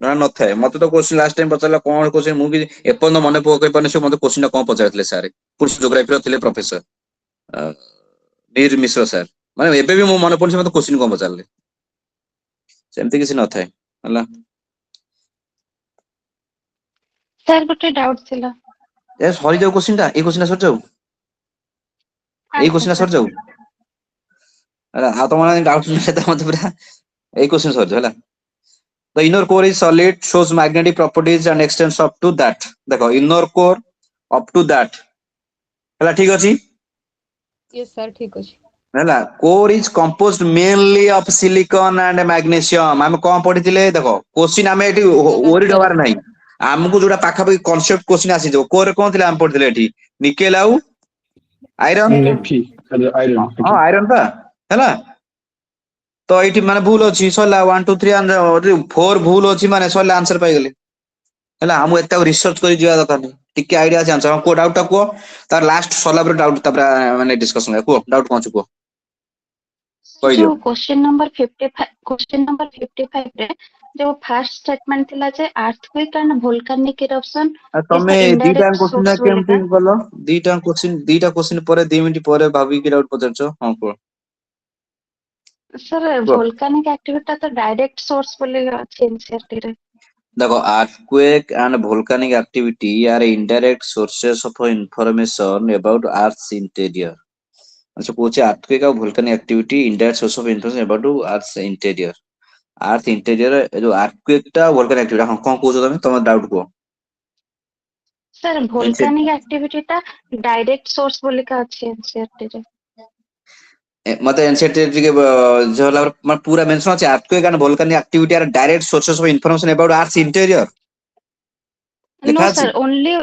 ଜଣା ନଥାଏ। ମତେ ତ କ୍ୱେଶ୍ଚିନ୍ ଲାଷ୍ଟ ଟାଇମ ପଚାରିଲା କଣ କ୍ୱେଶ୍ଚିନ୍ ମୁଁ ବି ଏପର୍ଯ୍ୟନ୍ତ ମନେ ପକେଇ ପାରୁନି ସେ ମତେ କ୍ୱେଶ୍ଚିନ୍ ଟା କଣ ପଚାରିଥିଲେ ସାର୍। ପୁରୁଷ ଜୋଗ୍ରାଫିର ଥିଲେ ପ୍ରଫେସର ବୀର ମିଶ୍ର ସାର୍। ମାନେ ଏବେ ବି ମୁଁ ମନେ ପଡୁଛି ମତେ କ୍ୱେଶ୍ଚିନ୍ କଣ ପଚାରିଲେ, ସେମିତି କିଛି ନଥାଏ ହେଲା। ସାର୍ ଗୋଟେ ଡାଉଟ୍ ଥିଲା। ଏ ସରିଯାଉ କ୍ୱେଶ୍ଚିନ୍ ଟା, ଏଇ କ୍ୱେଶ୍ଚିନ୍ ଟା ସରିଯାଉ, ଏଇ ଆଚ୍ଛା କ୍ୱେଶ୍ଚିନ୍ ଟା ସାର୍। ସରିଯାଉ ହେଲା। ଆଉ ତମର ଡାଉଟ୍ ମତେ ପୁରା ଏଇ କ୍ୱେଶ୍ଚିନ୍ ସରିଯାଉ ହେଲା। The inner core is solid, shows magnetic properties and extends up to that. ଦେଖ inner core up to that ହେଲା, ଠିକ ଅଛି ୟେସ୍ ସାର୍ ଠିକ ଅଛି। ହେଲା। core is composed mainly of silicon and magnesium। ଆମେ କଣ ପଢିଥିଲେ ଦେଖ, କ୍ୱେଶ୍ଚିନ୍ ଆମେ ଏଠି ଓରିଡ ହବାର ନାହିଁ, ଆମକୁ ଯୋଉଟା ପାଖାପାଖି କନସେପ୍ଟ କ୍ୱେଶ୍ଚିନ୍ ଆସିଯିବ। କୋରରେ କଣ ଥିଲା ଆମେ ପଢିଥିଲେ ଏଠି, ନିକେଲ ଆଉ ଆଇରନ୍। Fee iron. ହଁ ଆଇରନ୍ ପା ହେଲା। ତ ଏଇଠି ମାନେ ଭୁଲ ଅଛି, ସରିଲା 1 2 3 4 ଭୁଲ ଅଛି ମାନେ ସରିଲା ଆନ୍ସର ପାଇଗଲେ ହେଲା। ଆମକୁ ଏତେ ରିସର୍ଚ୍ଚ କରି ଯିବା ଦରକାର ନାହିଁ, ଟିକେ ଆଇଡିଆ ଅଛି ଆନ୍ସର। କୁହ ଡାଉଟ୍ ଟା କୁହ, ତାର ଲାଷ୍ଟ ସରିଲା ପରେ ଡାଉଟ୍ ତାପରେ ମାନେ ଡିସ୍କସନ କୁହ ଡାଉଟ୍ କଣ ଅଛି କୁହ କହିଦିଅ। ଯୋଉ କ୍ୱେଶ୍ଚିନ୍ ନମ୍ବର 55 ରେ ଯୋଉ ଫାର୍ଷ୍ଟ ଷ୍ଟେଟମେଣ୍ଟ ଥିଲା ଯେ ଆର୍ଥକ୍ୱେକ୍ ଆଣ୍ଡ ଭୋଲକାନିକ୍ ଇରପ୍ସନ ଇଜ ତମେ ଦ ଦିଟା ଇନଡାଇରେକ୍ଟ କ୍ୱେଶ୍ଚିନ୍ ସୋର୍ସ କେମିତି ବୋଲିକା। କଲ, ଦିଟା କ୍ୱେଶ୍ଚିନ୍ ପରେ 2 ମିନିଟ୍ ପରେ ଭାବିକି ଡାଉଟ୍ ପଚାରୁଛ। ହଁ କୁହ ସାର୍ କୁହ। ଭୋଲକାନିକ୍ ଆକ୍ଟିଭିଟି ତ ଡାଇରେକ୍ଟ ସୋର୍ସ ବୋଲି ଅଛି ଏନସିଇଆରଟି ରେ। ଦେଖ earthquake and volcanic activity are indirect sources of information about Earth's interior। ସେ କହୁଛି earthquake ଆଉ volcanic activity indirect source of information about Earth's interior। Earth interior ଏ ଯୋଉ earthquake ଟା volcanic activity, ହଁ କଣ କହୁଛ ତମେ, ତମ ଡାଉଟ୍ କୁହ। ସାର୍ ଭୋଲକାନିକ୍ ଆକ୍ଟିଭିଟି ଟା ଡାଇରେକ୍ଟ ସୋର୍ସ ବୋଲିକା ଅଛି ଏନସିଇଆରଟି ରେ। मते एनसीईआरटी ଟିକେ ଜହଲା ମାନେ ପୁରା ମେନସନ ଅଛି earthquake and volcanic activity are direct sources of information about earth's interior No Lekha sir, ଅଛି only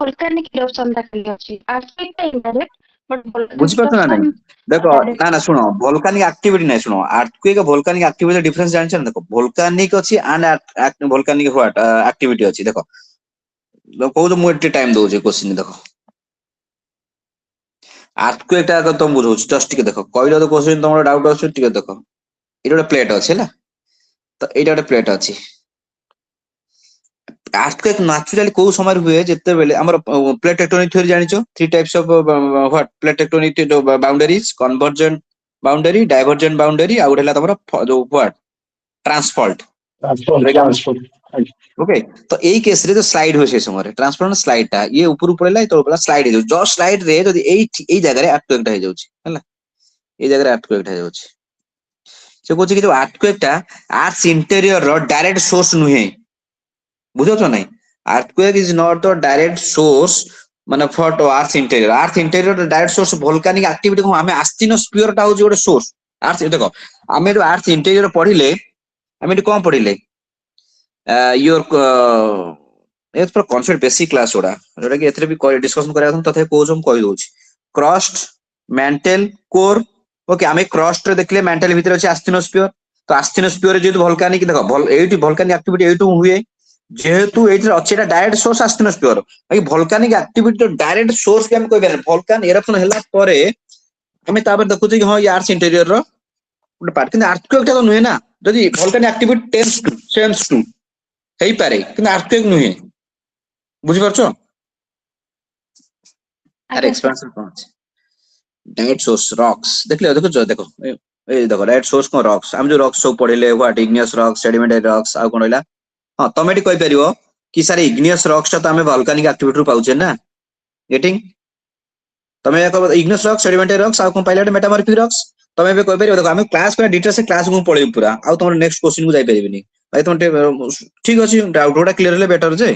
volcanic eruption ଟା ଖାଲି ଅଛି। earthquake ଟା indirect, but volcanic ବୁଝିପାରୁଛ ନା ନାଇଁ eruption ଦେଖ direct। ନା ଶୁଣ volcanic activity ନାଇଁ ଶୁଣ earthquake volcanic activity difference ଜାଣିଛ ନା ଦେଖ volcanic ଅଛି and volcanic what activity ଅଛି ଦେଖ କହୁଛ ମୁଁ ଏତେ ଟାଇମ ଦଉଛି କ୍ୱେଶ୍ଚିନ ଦେଖ earthquake ଟା ଆଗ ତମକୁ ବୁଝଉଛି ଜଷ୍ଟ ଟିକେ ଦେଖ କହିଲ ତ କ୍ୱେଶ୍ଚିନ ତମର ଡାଉଟ ଅଛି ଟିକେ ଦେଖ ଏଇଟା ଗୋଟେ ପ୍ଲେଟ ଅଛି ହେଲା ତ ଏଇଟା ଗୋଟେ ପ୍ଲେଟ ଅଛି earthquake naturally କୋଉ ସମୟରେ ହୁଏ ଯେତେବେଳେ ଆମର plate tectonic theory ଜାଣିଛ three types of what plate tectonic boundaries convergent boundary divergent boundary ଆଉ ଗୋଟେ ହେଲା ତମର ଯୋଉ what transfault ट्रांसफर ओके तो एई केस रे जो स्लाइड हो से समय ट्रांसफर स्लाइड टा ये ऊपर ऊपर ला तो स्लाइड हो जस्ट स्लाइड रे जदी एई जगह रे earthquake टा हो जाउची हैला एई जगह रे earthquake टा हो जाउची से कहूची कि जो earthquake टा आर्थ इंटीरियर रो डायरेक्ट सोर्स नुहे बुझो नै earthquake is not the direct source माने for earth interior direct source volcanic activity को हमें आस्थिनोस्फियर टा होची गोटे सोर्स अर्थ देखो हमें जो अर्थ इंटीरियर पढिले हमें कोन पढिले योर एथ पर कॉन्सेप्ट बेसिक क्लास ओडा जोटा कि एथरे भी डिस्कशन करा तथे कोज हम कहि दोछि क्रस्ट मेंटल कोर ओके हमें क्रस्ट रे देखले मेंटल भीतर अछि आस्थिनोस्फियर तो आस्थिनोस्फियर जेतु वोल्केनिक देखो एठी वोल्केनिक एक्टिविटी एठू हुए जेहेतु एठी अछि एटा डायरेक्ट सोर्स आस्थिनोस्फियर बाकी वोल्केनिक एक्टिविटी डायरेक्ट सोर्स के हम कहि बेर वोल्केन एरप्शन हैला परे हमें तापर देखु छी कि हां यार्स इंटीरियर रो गोटे पार्ट किंतु अर्थक्वेक टा तो नुहे ना जदि volcanic activity tends to sense to हेई पारे किंतु अर्थक्वेक नुहे बुझि परछो अरे आଜ୍ଞା sir। एक्सपेंशन कोन अछि डायरेक्ट सोर्स रॉक्स देखले देखो देखो ए देखो डायरेक्ट सोर्स को रॉक्स हम जो रॉक्स सब पढिले what igneous rocks sedimentary rocks आ कोन हला हां तमे एटी कहि परिबो कि सारे इग्नियस रॉक्स ता तो हमें वोल्केनिक एक्टिविटी रू पाउछे ना गेटिंग तमे कहबो इग्नियस रॉक्स सेडिमेंटरी रॉक्स आ कोन पाइलेट मेटामॉर्फिक रॉक्स तमे बे कहि परिबो देखो हम क्लास को डिटेल से क्लास को पढिबो पूरा आ तुम नेक्स्ट क्वेश्चन को जाई परिबिनी भाई तुम ठीक अछि डाउट ओटा क्लियर ले बेटर जे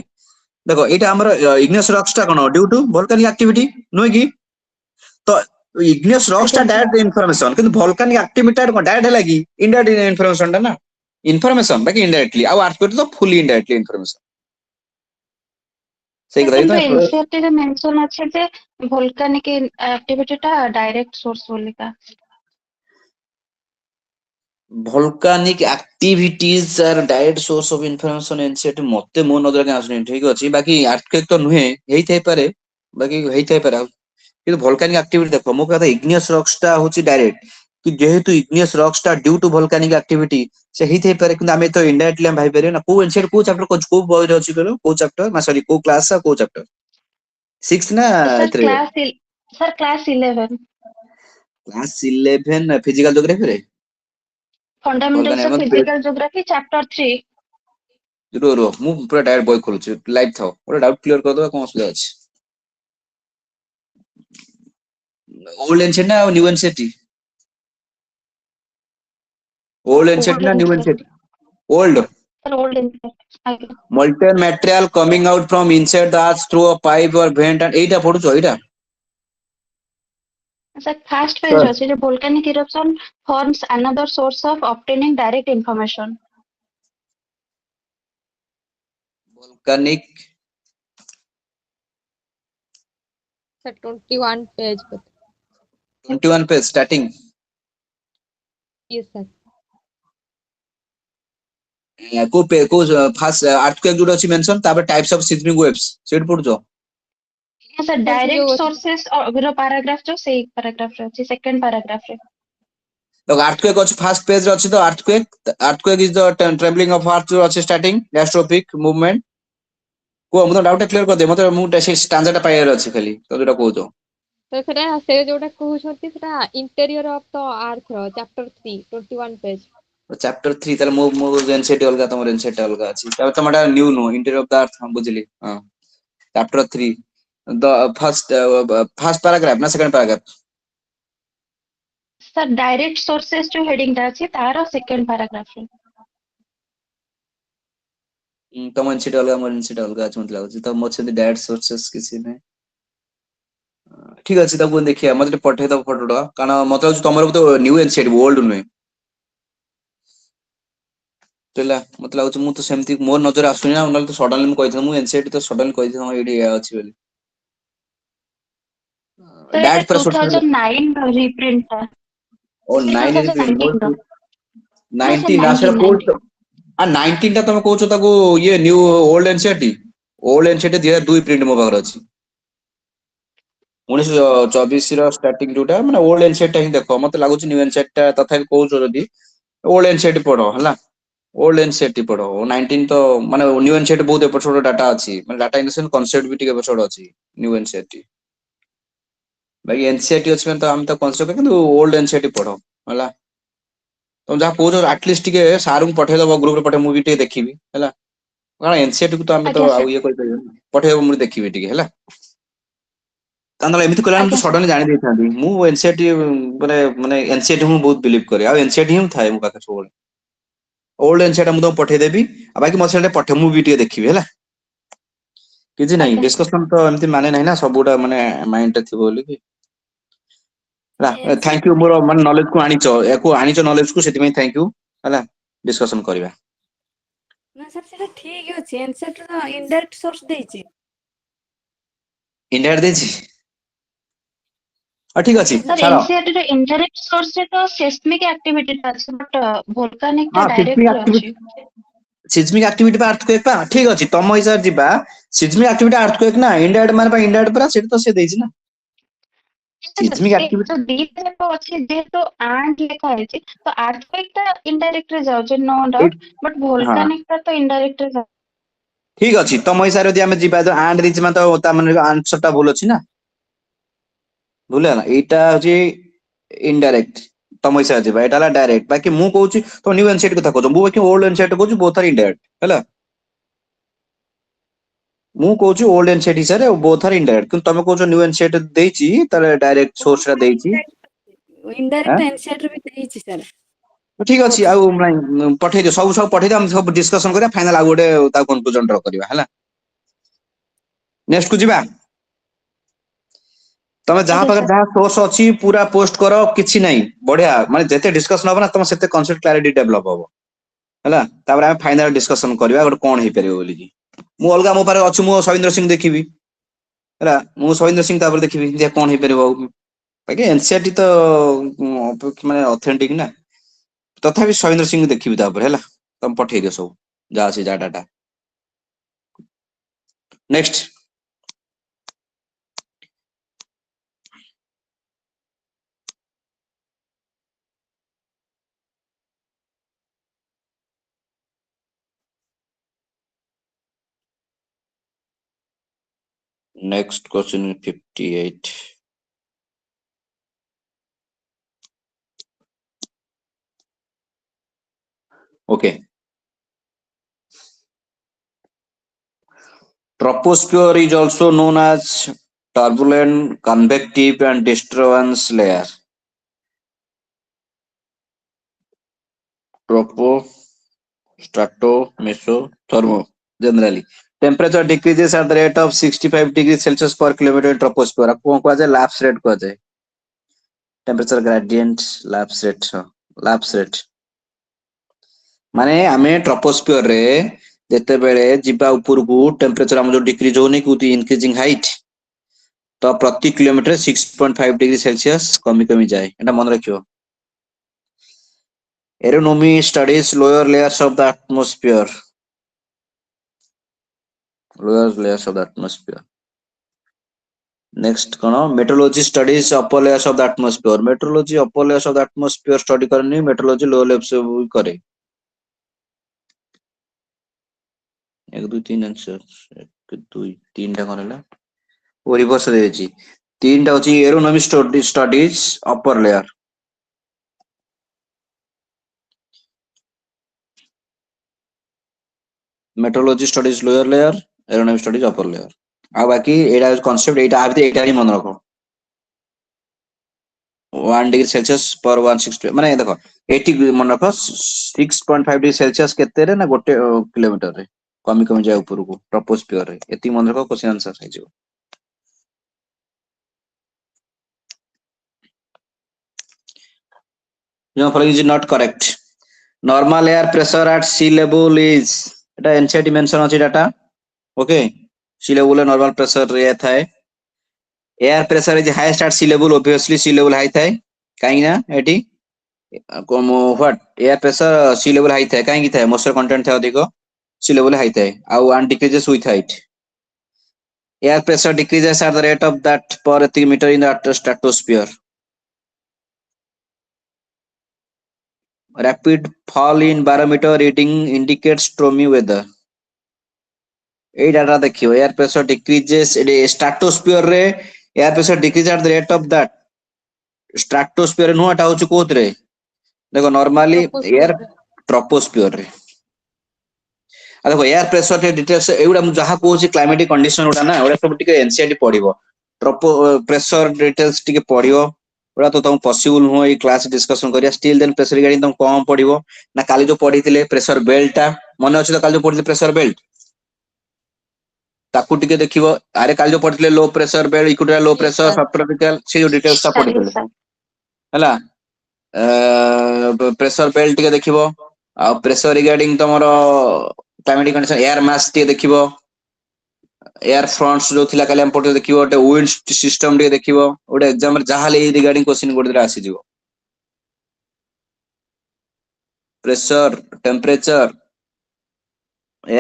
देखो एटा हमर इग्नियस रॉक्स ता कोन due to volcanic activity no कि तो इग्नियस रॉक्स ता आଜ୍ଞା sir। डायरेक्ट इन्फॉर्मेशन किंतु वोल्केनिक एक्टिविटी ता डायरेक्ट है कि इनडायरेक्ट इन्फॉर्मेशन ता ना इन्फॉर्मेशन बाकी इनडायरेक्टली आ अर्थक्वेक तो फुली इनडायरेक्टली इन्फॉर्मेशन सही कथा କିନ୍ତୁ तो NCERT ରେ mention ଅଛି ଯେ volcanic activity ଟା direct source ବୋଲିକା। volcanic activities are direct source of information NCERT मते मो नजर के आसुनी ठीक अछि बाकी अर्थक्वेक तो नुहे हेई थाई पारे बाकी हेई थाई पारे किंतु volcanic activity देखो मो कहता इग्नियस रॉक्स ता होची डायरेक्ट कि जेहेतु इग्नियस रॉक्स ता ड्यू टू volcanic activity से हेई थाई पारे किंतु हमें तो इनडायरेक्टली हम भाई पारे ना को एनसीईआरटी को चैप्टर को बॉय रे अछि करो को चैप्टर मा सॉरी को क्लास को चैप्टर 6th ना sir 3 class 11 class 11 physical geography रे fundamentals of volcanic physical geography chapter 3। रो मु पूरा डायरेक्ट बॉय खोलुची लाइव थाओ ओरा डाउट क्लियर कर दो कोन असुविधा अछि ओल्ड एनसीईआरटी ना new NCERT old NCERT old ना new NCERT NCERT old sir old NCERT आଜ୍ଞा। molten material coming out from inside the earth through a pipe or vent and Etah पढुचो Etah sir first page sir रे अछि जे volcanic eruption forms another source of obtaining direct information। volcanic sir 21 page पे 21 पे starting yes sir को first earthquake जोड अछि mention तापर types of seismic waves set पढुचो sir sir से डायरेक्ट जो सोर्सेस रो पैराग्राफ जो सेही पैराग्राफ रे अछि सेकंड पैराग्राफ रे। तो अर्थक्वेक अछि फर्स्ट पेज रे अछि तो earthquake is the travelling of earth जो अछि स्टार्टिंग गैस्ट्रोपिक मूवमेंट को मतलब डाउट क्लियर कर दे मतलब मु स्टैंडर्ड टा पाइर अछि खाली तो जोटा कहजो तो सेटा से जोटा कहउछथि सेटा इंटीरियर ऑफ द अर्थ रो चैप्टर 3 21 पेज चैप्टर 3 ताले मो एनसीईआरटी अलगा तमर एनसीईआरटी अलगा अछि तब तमडा new no interior of the earth हम बुझली हां चैप्टर 3 द फर्स्ट पैराग्राफ ना second paragraph sir direct sources जो हेडिंग टा अछि तारो सेकंड पैराग्राफ रे। तम एनसीईआरटी अलगा मोर एनसीईआरटी अलगा अछि मतलब अछि त मो से डायरेक्ट सोर्सेस किसी ने ठीक अच्छे देखिए मत पठे दब फोटोटा कारण मत तुम तो न्यू एनसीईआरटी ओल्ड नुहे मत लगुच मुझे सेमती मोर नजर आसुनी ना तो सडनली मुझे एनसीईआरटी तो सडनली कही ये अच्छी बोली तो ये डायरेक्ट पूरा 2009 रिप्रिंट था ओ से 9 रिप्रिंट 2019 ର ନା ସେ 19 ना सेटा 19 कोड 19 टा तुम कहछ ताको ये new old NCERT old NCERT 2002 print मो पाखर अछि 1924 स्टार्टिंग जोटा माने ओल्ड एनसीईआरटी ही देखो मते लागुच न्यू एनसीईआरटी तथा कहछ जदी ओल्ड एनसीईआरटी पढ़ो हला ओल्ड एनसीईआरटी पढ़ो 19 तो माने न्यू एनसीईआरटी बहुत एपिसोड डाटा अछि माने डाटा इन सेंस कांसेप्ट भी टिके एपिसोड अछि न्यू एनसीईआरटी भाई एनसीईआरटी अछि तो हम तो कांसेप्ट किंतु ओल्ड एनसीईआरटी पढ़ो हला तुम जहाँ कहो आटलिस्ट टिके सार को पठे दबो ग्रुप रे पठे मु भी टिके देखिबी हला कारण एनसीईआरटी को तो हम तो ଆଜ୍ଞା आ ସାର୍ ये कोइ पठे मु देखिबी टिके हला तांदला एमिति कला हम तो ଆଜ୍ଞା ସାର୍ सडनली जानि देथांदी मु एनसीईआरटी माने माने एनसीईआरटी मु बहुत बिलीव करे आ एनसीईआरटी ही थाए मु पाखे सब ओल्ड एनसीईआरटी मु तो पठे देबी आ बाकी मो सेटे पठे मु भी टिके देखिबी हला किछि नहीं ଆଜ୍ଞା ସାର୍ डिस्कशन तो एमिति माने नहीं ना सबुटा माने माइंड रे थिबो बोली कि हला थैंक यू एनसीईआरटी मोर मन नॉलेज को आनिचो एको आनिचो नॉलेज को सेति में थैंक यू हला डिस्कशन करबा ना सर सेटा ठीक अछि एनसीईआरटी ର इनडायरेक्ट सोर्स ଦେଇଛି इंडिया देछि ठीक अछि ଆଜ୍ଞା सर छाड़ एनसीईआरटी ର इनडायरेक्ट सोर्स रे तो सेस्मिक एक्टिविटी अछि बट वोल्कानिक टा हाँ सिस्मिक डायरेक्ट रे एक्टिविटी अछि सिस्मिक एक्टिविटी पा अर्थक्वेक पा ठीक अछि तम हिसाब जिबा सिस्मिक एक्टिविटी अर्थक्वेक ना इंडियाड माने पा इंडियाड परा सेट तो से देछि ना सिस्मिक से एक्टिविटी जो दीप जाक अछि जेहेतु आंट लेखा अछि तो अर्थक्वेक टा इनडायरेक्ट रे जाउछ नो डाउट बट हाँ वोल्कानिक टा तो इनडायरेक्ट रे जाउछ ठीक अछि तम हिसाब यदि हम जिबा तो आंड दिछि मा तो ता माने आंसर टा भूल अछि ना भूल ना एटा अछि इनडायरेक्ट तम हिसाब जिबा एटा ला डायरेक्ट बाकी मु कहूची तो न्यू एनसीईआरटी कथा कहू मु बाकी ओल्ड एनसीईआरटी कहूची बोथ आर इनडायरेक्ट हैला मु कहूची ओल्ड एनसीईआरटी सारे बोथ आर इनडायरेक्ट किंतु तमे कहूचो न्यू एनसीईआरटी देछि ताले डायरेक्ट सोर्स रा देछि हां इनडायरेक्ट एनसीईआरटी ବି ଦେଇଛି ସାର୍ तो ठीक अछि बोथ आ पठे दियो सब पठे दियो हम सब डिस्कशन करिया फाइनल आ गोटे ता कंक्लूजन ड्रा करिया हैला नेक्स्ट को जिबा तमे जहां आगे पाकर सर जहां सोर्स अछि पूरा पोस्ट करो किछि नहीं बढ़िया माने जते डिस्कशन हबो ना तमे सेते कांसेप्ट क्लैरिटी डेवलप हबो हैला तापर हम फाइनल डिस्कशन करिया गोटे कोन हे परियो बोली कि मु अलगा मो पारे अछि मु सविंद्र सिंह देखिबी हैला मु सविंद्र सिंह तापर देखिबी जे कोन हे परियो बाकी एनसीईआरटी तो माने ऑथेंटिक ना तथापि सविंद्र सिंह देखिबी तापर हैला तम पठेइ दियो सब जा अछि जा data next next question 58 okay troposphere is also known as turbulent convective and disturbance layer tropo strato meso thermo generally temperature decreases at the rate of 65 degrees celsius per kilometer in troposphere को को जाय lapse rate को जाय temperature gradient lapse rate माने आमे troposphere रे जेते बेले जिबा ऊपर को टेम्परेचर हम जो डिक्रीज होने को इंक्रीजिंग हाइट तो प्रति किलोमीटर 6.5 डिग्री सेल्सियस कमी कमी जाए एटा मन रखियो aeronomy studies lower layers of the atmosphere next कोन meteorology studies upper layers of the atmosphere meteorology upper layers of the atmosphere study करनी मेट्रोलॉजी लोअर लेयर्स से भी करे 1 2 3 आंसर 1 2 3 टा करला वो रिवर्स रे छी 3 टा होची aeronomy studies upper layer meteorology studies lower layer aeronomy studies upper layer आ बाकी एटा कांसेप्ट एटा आबे एटा ही मन रखो 1 डिग्री सेल्सियस पर 160 माने देखो 80 मन रखो 6.5 डिग्री सेल्सियस केते रे ना गोटे किलोमीटर रे कमी कमी जाए ऊपर को ट्रोपोस्फियर रे एती मन रखो क्वेश्चन आंसर है जो No, following is not correct. Normal air pressure at sea level is এটা NCERT mention ଅଛି data. Okay. Sea level ରେ normal pressure ରେ ଥାଏ. Air pressure is highest at sea level, obviously sea level high ଥାଏ. କାହିଁକି ନା ଏଠି what air pressure sea level high ଥାଏ କାହିଁକି ଥାଏ moisture content ଥାଏ ଅଧିକ sea level high ଥାଏ ଆଉ and decreases with height. Air pressure decreases at the rate of that per meter in the stratosphere. Rapid fall in barometer reading indicates stormy weather. এই data ଦେଖିବ air pressure decreases stratosphere ରେ air pressure decreases at the rate of that stratosphere ନୁହଁ ଏଟା ହଉଛି କୋଉଥିରେ ଦେଖ normally air troposphere ରେ आ देखो एयर प्रेशर के डिटेल्स एगुडा मु जहा कहूची क्लाइमेटिक कंडीशन उडा ना ओडा सब टिके एनसीईआरटी पढिबो ट्रोपो प्रेशर डिटेल्स टिके पढिबो ओडा तो तुम पॉसिबल हो ई क्लास डिस्कशन करिया स्टिल देन प्रेशर रिगार्डिंग तुम कम पढिबो ना काली जो पढिथिले प्रेशर बेल्ट ता मन अछि तो काली जो पढिथिले प्रेशर बेल्ट ताकू टिके देखिबो अरे काली जो पढिथिले low pressure belt equatorial low pressure subtropical से जो डिटेल्स ता पढिथिले हला प्रेशर बेल्ट टिके देखिबो आ प्रेशर रिगार्डिंग तमरो क्लाइमेटिक कंडीशन एयर मास टिके देखिबो एयर फ्रंट्स जो थिला काली हम पढिथिले देखिबो ओटे विंड सिस्टम टिके देखिबो ओटे एग्जाम रे जहा ले रिगार्डिंग क्वेश्चन गोटे आसी जिवो pressure temperature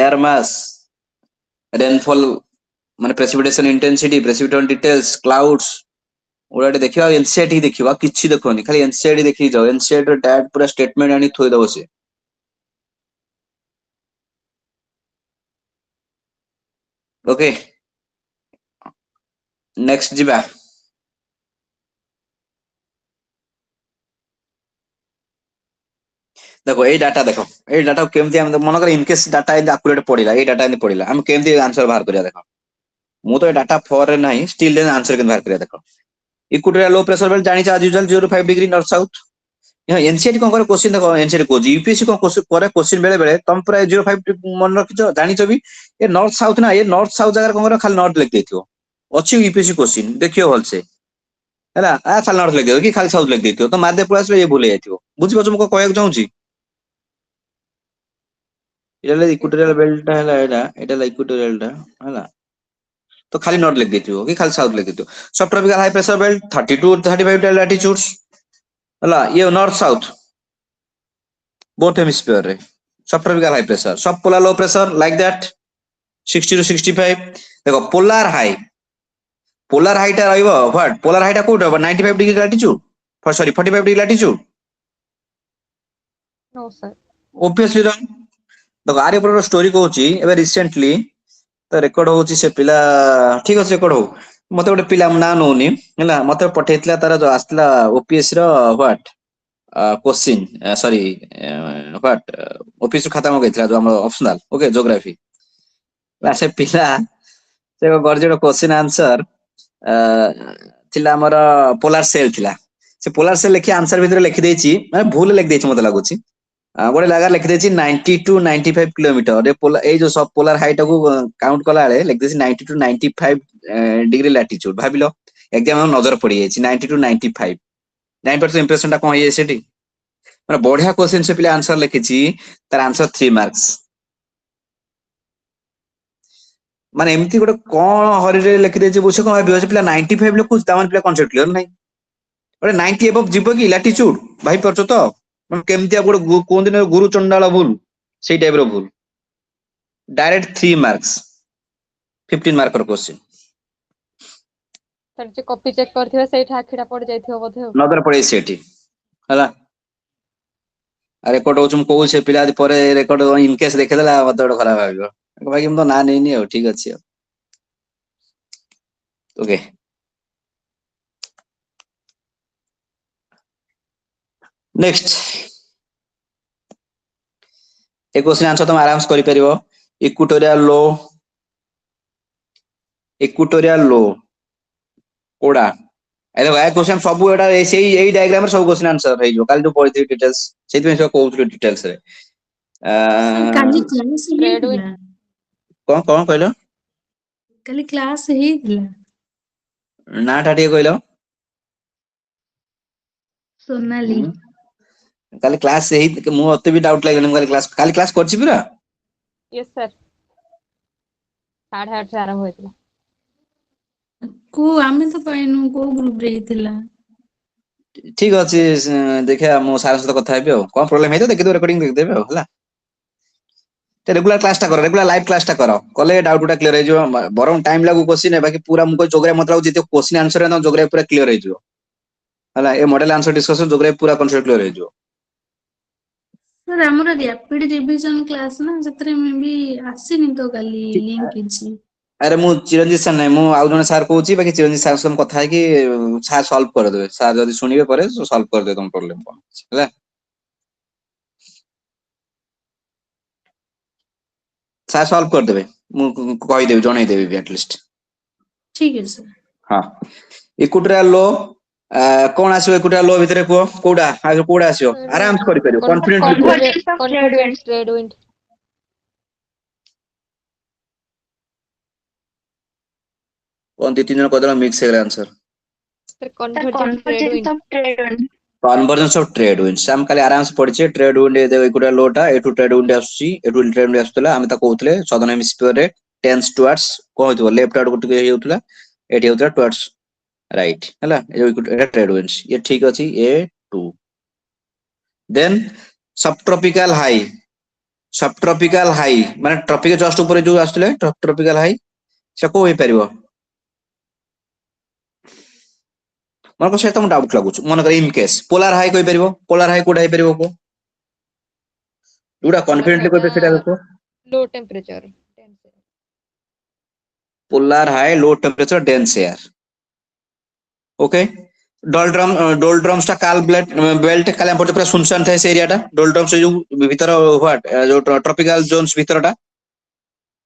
air mass rainfall माने precipitation intensity precipitation details clouds ओडा देखिबा एनसीईआरटी देखिबा किछि देखोनी खाली एनसीईआरटी देखि जाओ एनसीईआरटी रो डायरेक्ट पूरा स्टेटमेंट आनी थोइ दबो से ओके नेक्स्ट जिबा देखो ए डाटा देखो ए डाटा केमती हम मन कर in case data inaccurate पडिला ए डाटा इन पडिला हम केमती आंसर बाहर करिया देखो मु तो ए डाटा 4 रे नाही स्टिल देन आंसर केन बाहर करिया देखो इक्वेटोरियल लो प्रेशर बेल्ट जानि चा यूजुअल 05 डिग्री नॉर्थ साउथ यहाँ एनसीईआरटी कोन करे क्वेश्चन देखो एनसीईआरटी को यूपीएससी को क्वेश्चन बेले बेले तुम पूरा 05 मन रखिचो जानि छबी ए नॉर्थ साउथ ना ए नॉर्थ साउथ जगह कोन करे खाली नॉर्थ लिख देथियो अछि यूपीएससी क्वेश्चन देखियो भल से हैला आ खाली नॉर्थ लिख देथियो कि खाली साउथ लिख देथियो तो मादे प्लस ये भूल जाइथियो बुझि पछो मको कहय चाहूची एला इक्वेटोरियल बेल्ट हैला एटा इक्वेटोरियल टा हैला तो खाली नॉर्थ लिख देथियो कि खाली साउथ लिख देथियो सब tropical high pressure belt 32 35 latitudes हैला ये नॉर्थ साउथ both hemisphere रे subtropical high pressure sub polar low pressure like that 60 to 65 देखो polar high टा रहइबो what polar high टा कोट रहबो 95 degree latitude sorry 45 degree latitude no sir obviously wrong देखो आरे पर स्टोरी कहूची एबे रिसेंटली तो रेकॉर्ड होची से पिला ठीक ଅଛି रेकॉर्ड हो मते गोटे पिला ना नोनी हैला मते पठेतला तार जो आस्ला ओपीएस रो what question sorry what office खाता में गइतला जो हमर ऑप्शनल ओके ज्योग्राफी से पिला से गरजेड क्वेश्चन आंसर थिला हमर पोलर सेल थिला से पोलर सेल लिखि आंसर भीतर लिखि देछि माने भूल लिखि देछि मते लागुछि गोटे लगा लिखि देछि 90 टू 95 किलोमीटर ए पोलर ए जो सब पोलर हाइट को काउंट कला बेले लिखि देछि 90 टू 95 डिग्री लैटिट्यूड भाबिलो एग्जाम में नजर पड़ी जाइछि 90 टू 95 9% इंप्रेशन टा कोन हे सेठी माने बढ़िया क्वेश्चन से पिले आंसर लिखिछि तार आंसर 3 मार्क्स माने एमती गोटे कोन हरि रे लिखि देछि बुझे कोन भाबियो से पिला 95 लिखु तामान पिला कॉन्सेप्ट क्लियर नै ओरे 90 अबव जिवो की लैटिट्यूड भाई परछो तो माने केमती गोटे कोन दिन गुरु चंडाल भूल सेही टाइप रो भूल डायरेक्ट 3 मार्क्स 15 मार्क रो क्वेश्चन सर जे कॉपी चेक करथिबे सेठी आखिडा पड़ जाइथिबो बोधे नजर पड़े सेठी हला रेकॉर्ड होचुम को से पिला परे रेकॉर्ड इन केस देखे देला मत बड़ खराब भाबियो भाई हम तो ना नै नै ठीक अछि ओके नेक्स्ट ए क्वेश्चन आंसर तुम आराम से करि परिबो इक्वेटोरियल लो कोडा ए देखो ए क्वेश्चन सब एटा सेही एही डायग्राम रे सब क्वेश्चन आंसर हे जो काल जो पढि डिटेल्स सेति में सब कहउथि डिटेल्स रे काली क्लास ही Red थिला कोन कहलो काली क्लास ही थिला ना ठाटिए कहलो सोनाली काली क्लास यही मु अते भी डाउट लागले काली क्लास करछि पूरा यस सर 8:30 से आरंभ होइतला को आमे तो पाइनु को ग्रुप रे हितला ठीक अछि देखिया मो सार सहित କଥା हेबी कोन प्रॉब्लम हेतो देखि रेकॉर्डिंग देख देबे होला ते रेगुलर क्लास टा करो रेगुलर लाइव क्लास टा करो कले डाउट उटा क्लियर हे जो बरम टाइम लागू क्वेश्चन है बाकी पूरा मुको जोग्राफी मतलब जेते क्वेश्चन आंसर है ना जोग्राफी पूरा क्लियर हे जो होला ए मॉडल आंसर डिस्कशन जोग्राफी पूरा कॉन्सेप्ट क्लियर हे जो सर हमर रैपिड रिवीजन क्लास ना जतरे में भी आसीनी तो काली लिंक किछि अरे मु चिरंजीव सर नहीं मु आउ जने सर कहूची बाकी चिरंजीव सर से कथा है कि सर सॉल्व कर देबे सर जदी सुनिबे परे सॉल्व कर दे तुम प्रॉब्लम कोन हैला सर सॉल्व कर देबे मु कहि देबे जणै देबे एटलीस्ट ठीक है सर हां इक्विटोरियल लो कोन आसीबे इक्विटोरियल लो भितरे को कोडा आगे कोडा आसीओ आराम से करि परियो कॉन्फिडेंटली कॉन्फिडेंस ट्रेड विंड कोन 2-3 जन कदला मिक्स है answer sir sir convergence convergence trade wind of trade wind convergence of trade winds हम खाली आराम से पढिचे ट्रेड विंड देखो इक्विटोरियल लोटा एटू ट्रेड विंड आसी एटू ट्रेड विंड आस्तला हम ता कहउतले सदर्न हेमिस्फीयर रे टेंस टुवर्ड्स कहउतबो लेफ्ट आउट गुटे हेउतला एटी हेउतला टुवर्ड्स राइट हैला एटा ट्रेड विंड्स ये ठीक अछि A2 देन सब ट्रॉपिकल हाई माने ट्रॉपिक जस्ट ऊपर जो आस्तले ट्रॉपिकल हाई से को होई परिबो मन को से तुम डाउट लागुछ मन कर इन केस पोलर हाई कोई परिबो पोलर हाई कोडा परिबो को दुडा कॉन्फिडेंटली कोइ सेटा देखो low temperature polar high low temperature dense air okay डोलड्रम्स टा काल बेल्ट काले हम पूरा सुनसान थाए से एरिया टा डोलड्रम्स जो भीतर व्हाट जो ट्रॉपिकल जोन्स भीतरटा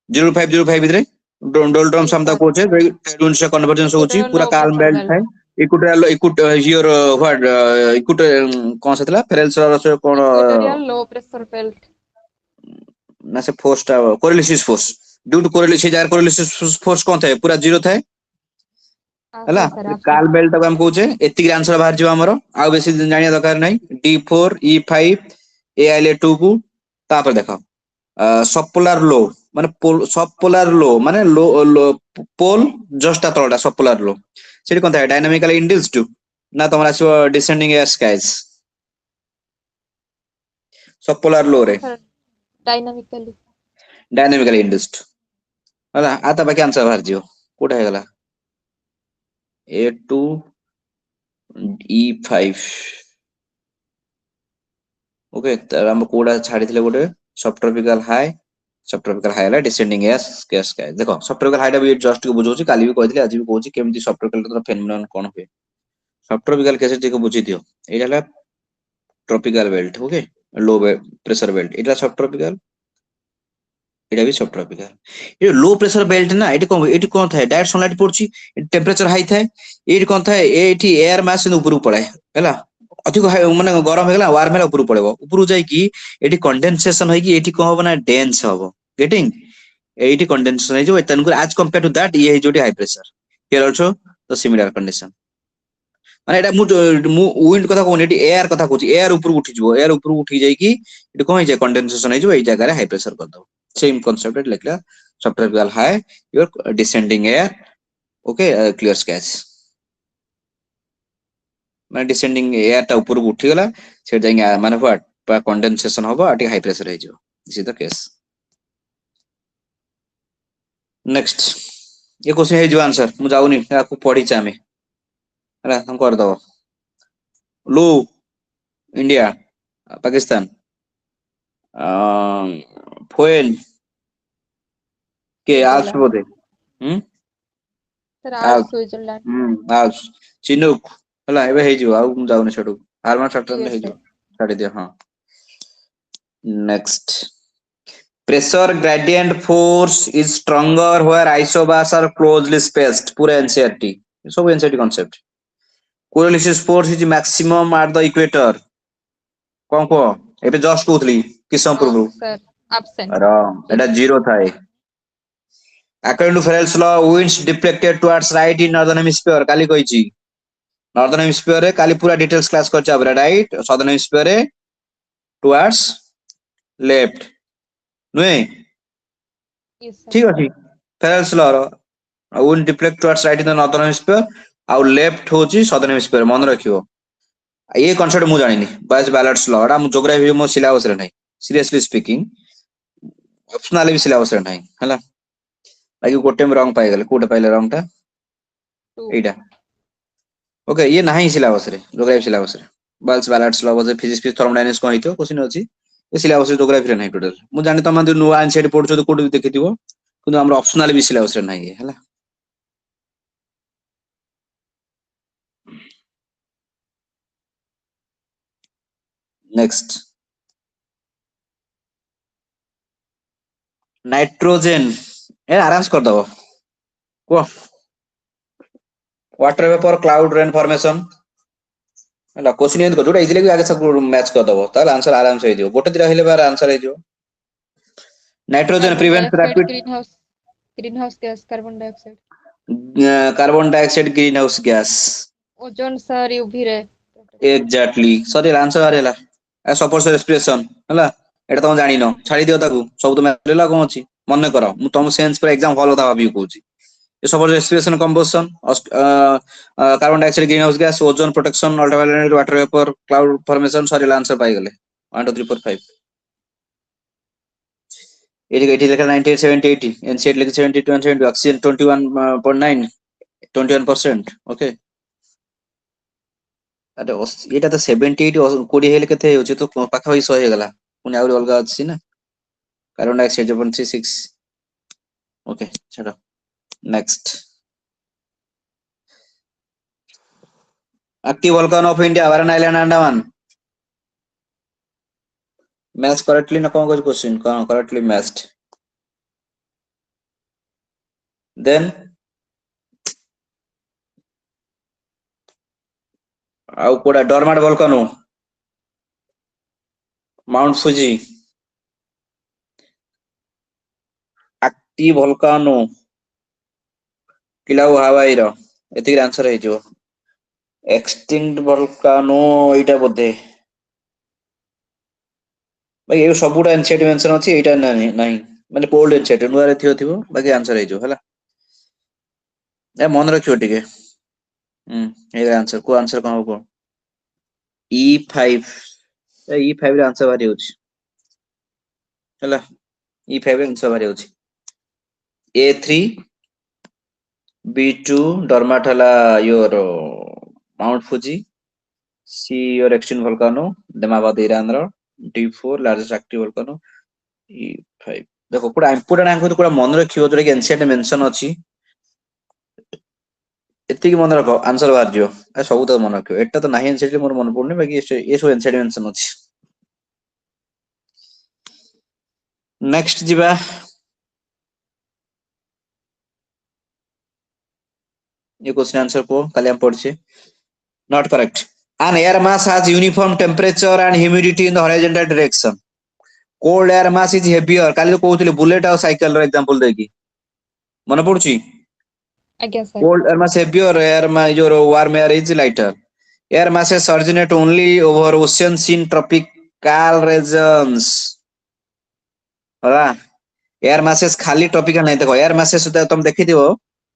0505 भीतरे डोलड्रम्स हम ता कोचे ट्रेड से कन्वर्जेंस होची पूरा काल बेल्ट थाए इक्विटोरियल हियर व्हाट इक्विट कोन सेतला फेरेल्स रो कोन इक्वेटोरियल लो प्रेशर बेल्ट ना से फोर्स टा Coriolis force due to Coriolis जार कोरिलेसिस फोर्स कोन थाए पूरा जीरो थाए हला काल बेल्ट हम कहूचे एतिक आंसर बाहर जियो हमरो आ बेसी जानिया दरकार नै D4 E5 AIL2 को तापर देखो सब पोलर लो माने सब पोलर लो माने लो पोल जस्ट तळटा सब पोलर लो सेठी कोन थाए डायनामिकली इंड्यूस्ड ना तमरा आसो डिसेंडिंग एयर स्काइज सब पोलर लो रे डायनामिकली इंड्यूस्ड हला आता बाकी आंसर बाहर जियो कोठा हे गला A2 E5 ओके तर हम कोडा छाडिथिले गोटे सबट्रॉपिकल हाई ला डिसेंडिंग एयर स्केस का देखो सबट्रॉपिकल हाई टा भी जस्ट को बुझोची काली भी कहथिले आज भी कहूची केमती सबट्रॉपिकल तो फेनोमेनन कोन होय सबट्रॉपिकल केसे ठीक बुझी दियो एटा ला tropical belt okay low pressure belt एटा सबट्रॉपिकल एटा भी सबट्रॉपिकल ये लो प्रेशर बेल्ट ना एटी कोन थाए डायरेक्ट सनलाइट पड़ची टेंपरेचर हाई थाए एटी कोन थाए एटी एयर मास ऊपर पड़े हैला अधिक माने गरम हेगला वार्म हेला ऊपर पड़ेबो ऊपर जाई कि एटी कंडेंसेशन होई कि एटी को होबो ना डेंस होबो गेटिंग एटी कंडेंसेशन है जो तनकुर एज कंपेयर टू दैट ये जोटी high pressure here also the similar condition माने एटा मु विंड कथा कोन एटी एयर कथा कोची एयर ऊपर उठी जबो एयर ऊपर उठी जाई कि एटी कोन जाय कंडेंसेशन है जो एई जगह रे हाई प्रेशर कर दो सेम कांसेप्ट लेखला subtropical high your descending air okay clear sketch माने डिसेंडिंग एयर ता ऊपर उठी गला से जाय माने व्हाट पा कंडेंसेशन होबो आटी हाई प्रेशर है जो this is the case next ये क्वेश्चन है जो आंसर मु जाउनी आपको पढी चामे हला हम कर दो लो इंडिया पाकिस्तान फोएल के आज बोले सर आज स्विट्जरलैंड आज चिनुक हला एबे हे जो आउ जाउनी छडू हार्मन फैक्टर हे जो छाडी दे हां next pressure gradient force is stronger where isobars are closely spaced पूरा NCERT सब NCERT concept coriolis force is maximum at the equator कोन को एबे जस्ट कहतली किसम पूर्व सर एब्सेंट अरे एटा जीरो थाए according to Farrell's law winds deflected towards right in northern hemisphere काली कहिची नॉर्दर्न हेमिस्फीयर रे काली पूरा डिटेल्स क्लास करछ आबरा राइट साउदर्न हेमिस्फीयर रे towards left नुहे Yes, sir. ठीक अछि Farrell's law row wind deflect towards right in the northern hemisphere ଆଉ left होची southern hemisphere मन रखियो ये कॉन्सेप्ट मु जानिनी बायस बैलेंस लॉ एटा मु ज्योग्राफी मो सिलेबस रे नाही सीरियसली स्पीकिंग ऑप्शनल भी सिलेबस रे नाही हला बाकी गोटे में रंग पाई गेले कोटे पाइले रंग टा 2. एटा ओके ये नाही सिलेबस रे ज्योग्राफी सिलेबस रे बायस बैलेंस लॉ बजे फिजिक्स थर्मोडायनामिक्स को हितो क्वेश्चन अछि ये सिलेबस ज्योग्राफी रे नाही टोटल मु जानि तमा नो आंसर पढुछो तो कोटे भी देखिथिबो किंतु हमर ऑप्शनल भी सिलेबस रे नाही हला नेक्स्ट नाइट्रोजन ए आराम से कर दबो को water vapour cloud rain formation हला क्वेश्चन एंड को जोटा इजीली भी आगे सब मैच कर दबो ताल आंसर आराम से हिजो गोटे दिरा हेले बार आंसर हिजो nitrogen Carbon prevents dioxide, rapid greenhouse gas, carbon dioxide. Carbon dioxide greenhouse gas Ozone, sir, UV ray. Exactly sorry answer आरेला ए सपोज रेस्पिरेशन हला एटा तुम जानि न छाडी दियो ताकू सब तो मैलेला कोन अछि मन करो मु तुम सेंस पर एग्जाम हॉल होता भाबी कहूची ये suppose respiration combustion carbon dioxide greenhouse gas ozone protection ultraviolet water vapour cloud formation sorry answer पाई गेले 1 2 3 4 5 एटी लेखा 98 70 एनसीएट लेखा 72 70 ऑक्सीजन 21.9 21% ओके अरे एटा तो 78 कोडी हेले केते होची तो पाखा ही 100 हे गला पुनी आउरी अलगा अछि ना कार्बन डाइऑक्साइड 0.36 ओके चलो next active volcano of India Barren Island Andaman match correctly ना कौन क्वेश्चन कौन करेक्टली मैच्ड देन आउ कोडा dormant volcano Mount Fuji active volcano Kilauea Hawaii रो एति आंसर हे जो एक्सटिंक्ट वोल्केनो एटा बोधे भाई ये सबुटा एनसीटी मेंशन अछि एटा नाही नाही माने कोल्ड एनसीटी नुआरे थियो बाकी आंसर हे जो हला ए मन रखियो टिके ए आंसर को आंसर कोन हो E5 E5 रे आंसर बारी होछि हला E5 रे आंसर बारी होछि A3 B2 डोरमाट हला your Mount Fuji C your extinct volcano Demavend Iran रो D4 largest active volcano E5 देखो पूरा इंपोर्टेंट आंसर पूरा मन रखियो जोरे के एनसीटी मेंशन अछि एति की मन रखो आंसर बाहर जियो ए सब तो मन रखियो एटा तो नाही एनसीटी मोर मन पड़नी बाकी ये सब एनसीटी मेंशन अछि नेक्स्ट जिबा ये क्वेश्चन आंसर को काले हम पढ़छे not correct an air mass has uniform temperature and humidity in the horizontal direction cold air mass is heavier काले तो कहउतले बुलेट और साइकिल रो एग्जांपल देकी मन पड़छि Aଜ୍ଞା, sir. cold air mass heavier air mass your warm air is lighter air masses originate only over oceans in tropical regions होला air masses खाली tropical नहीं देखो air masses तुम देखि दियो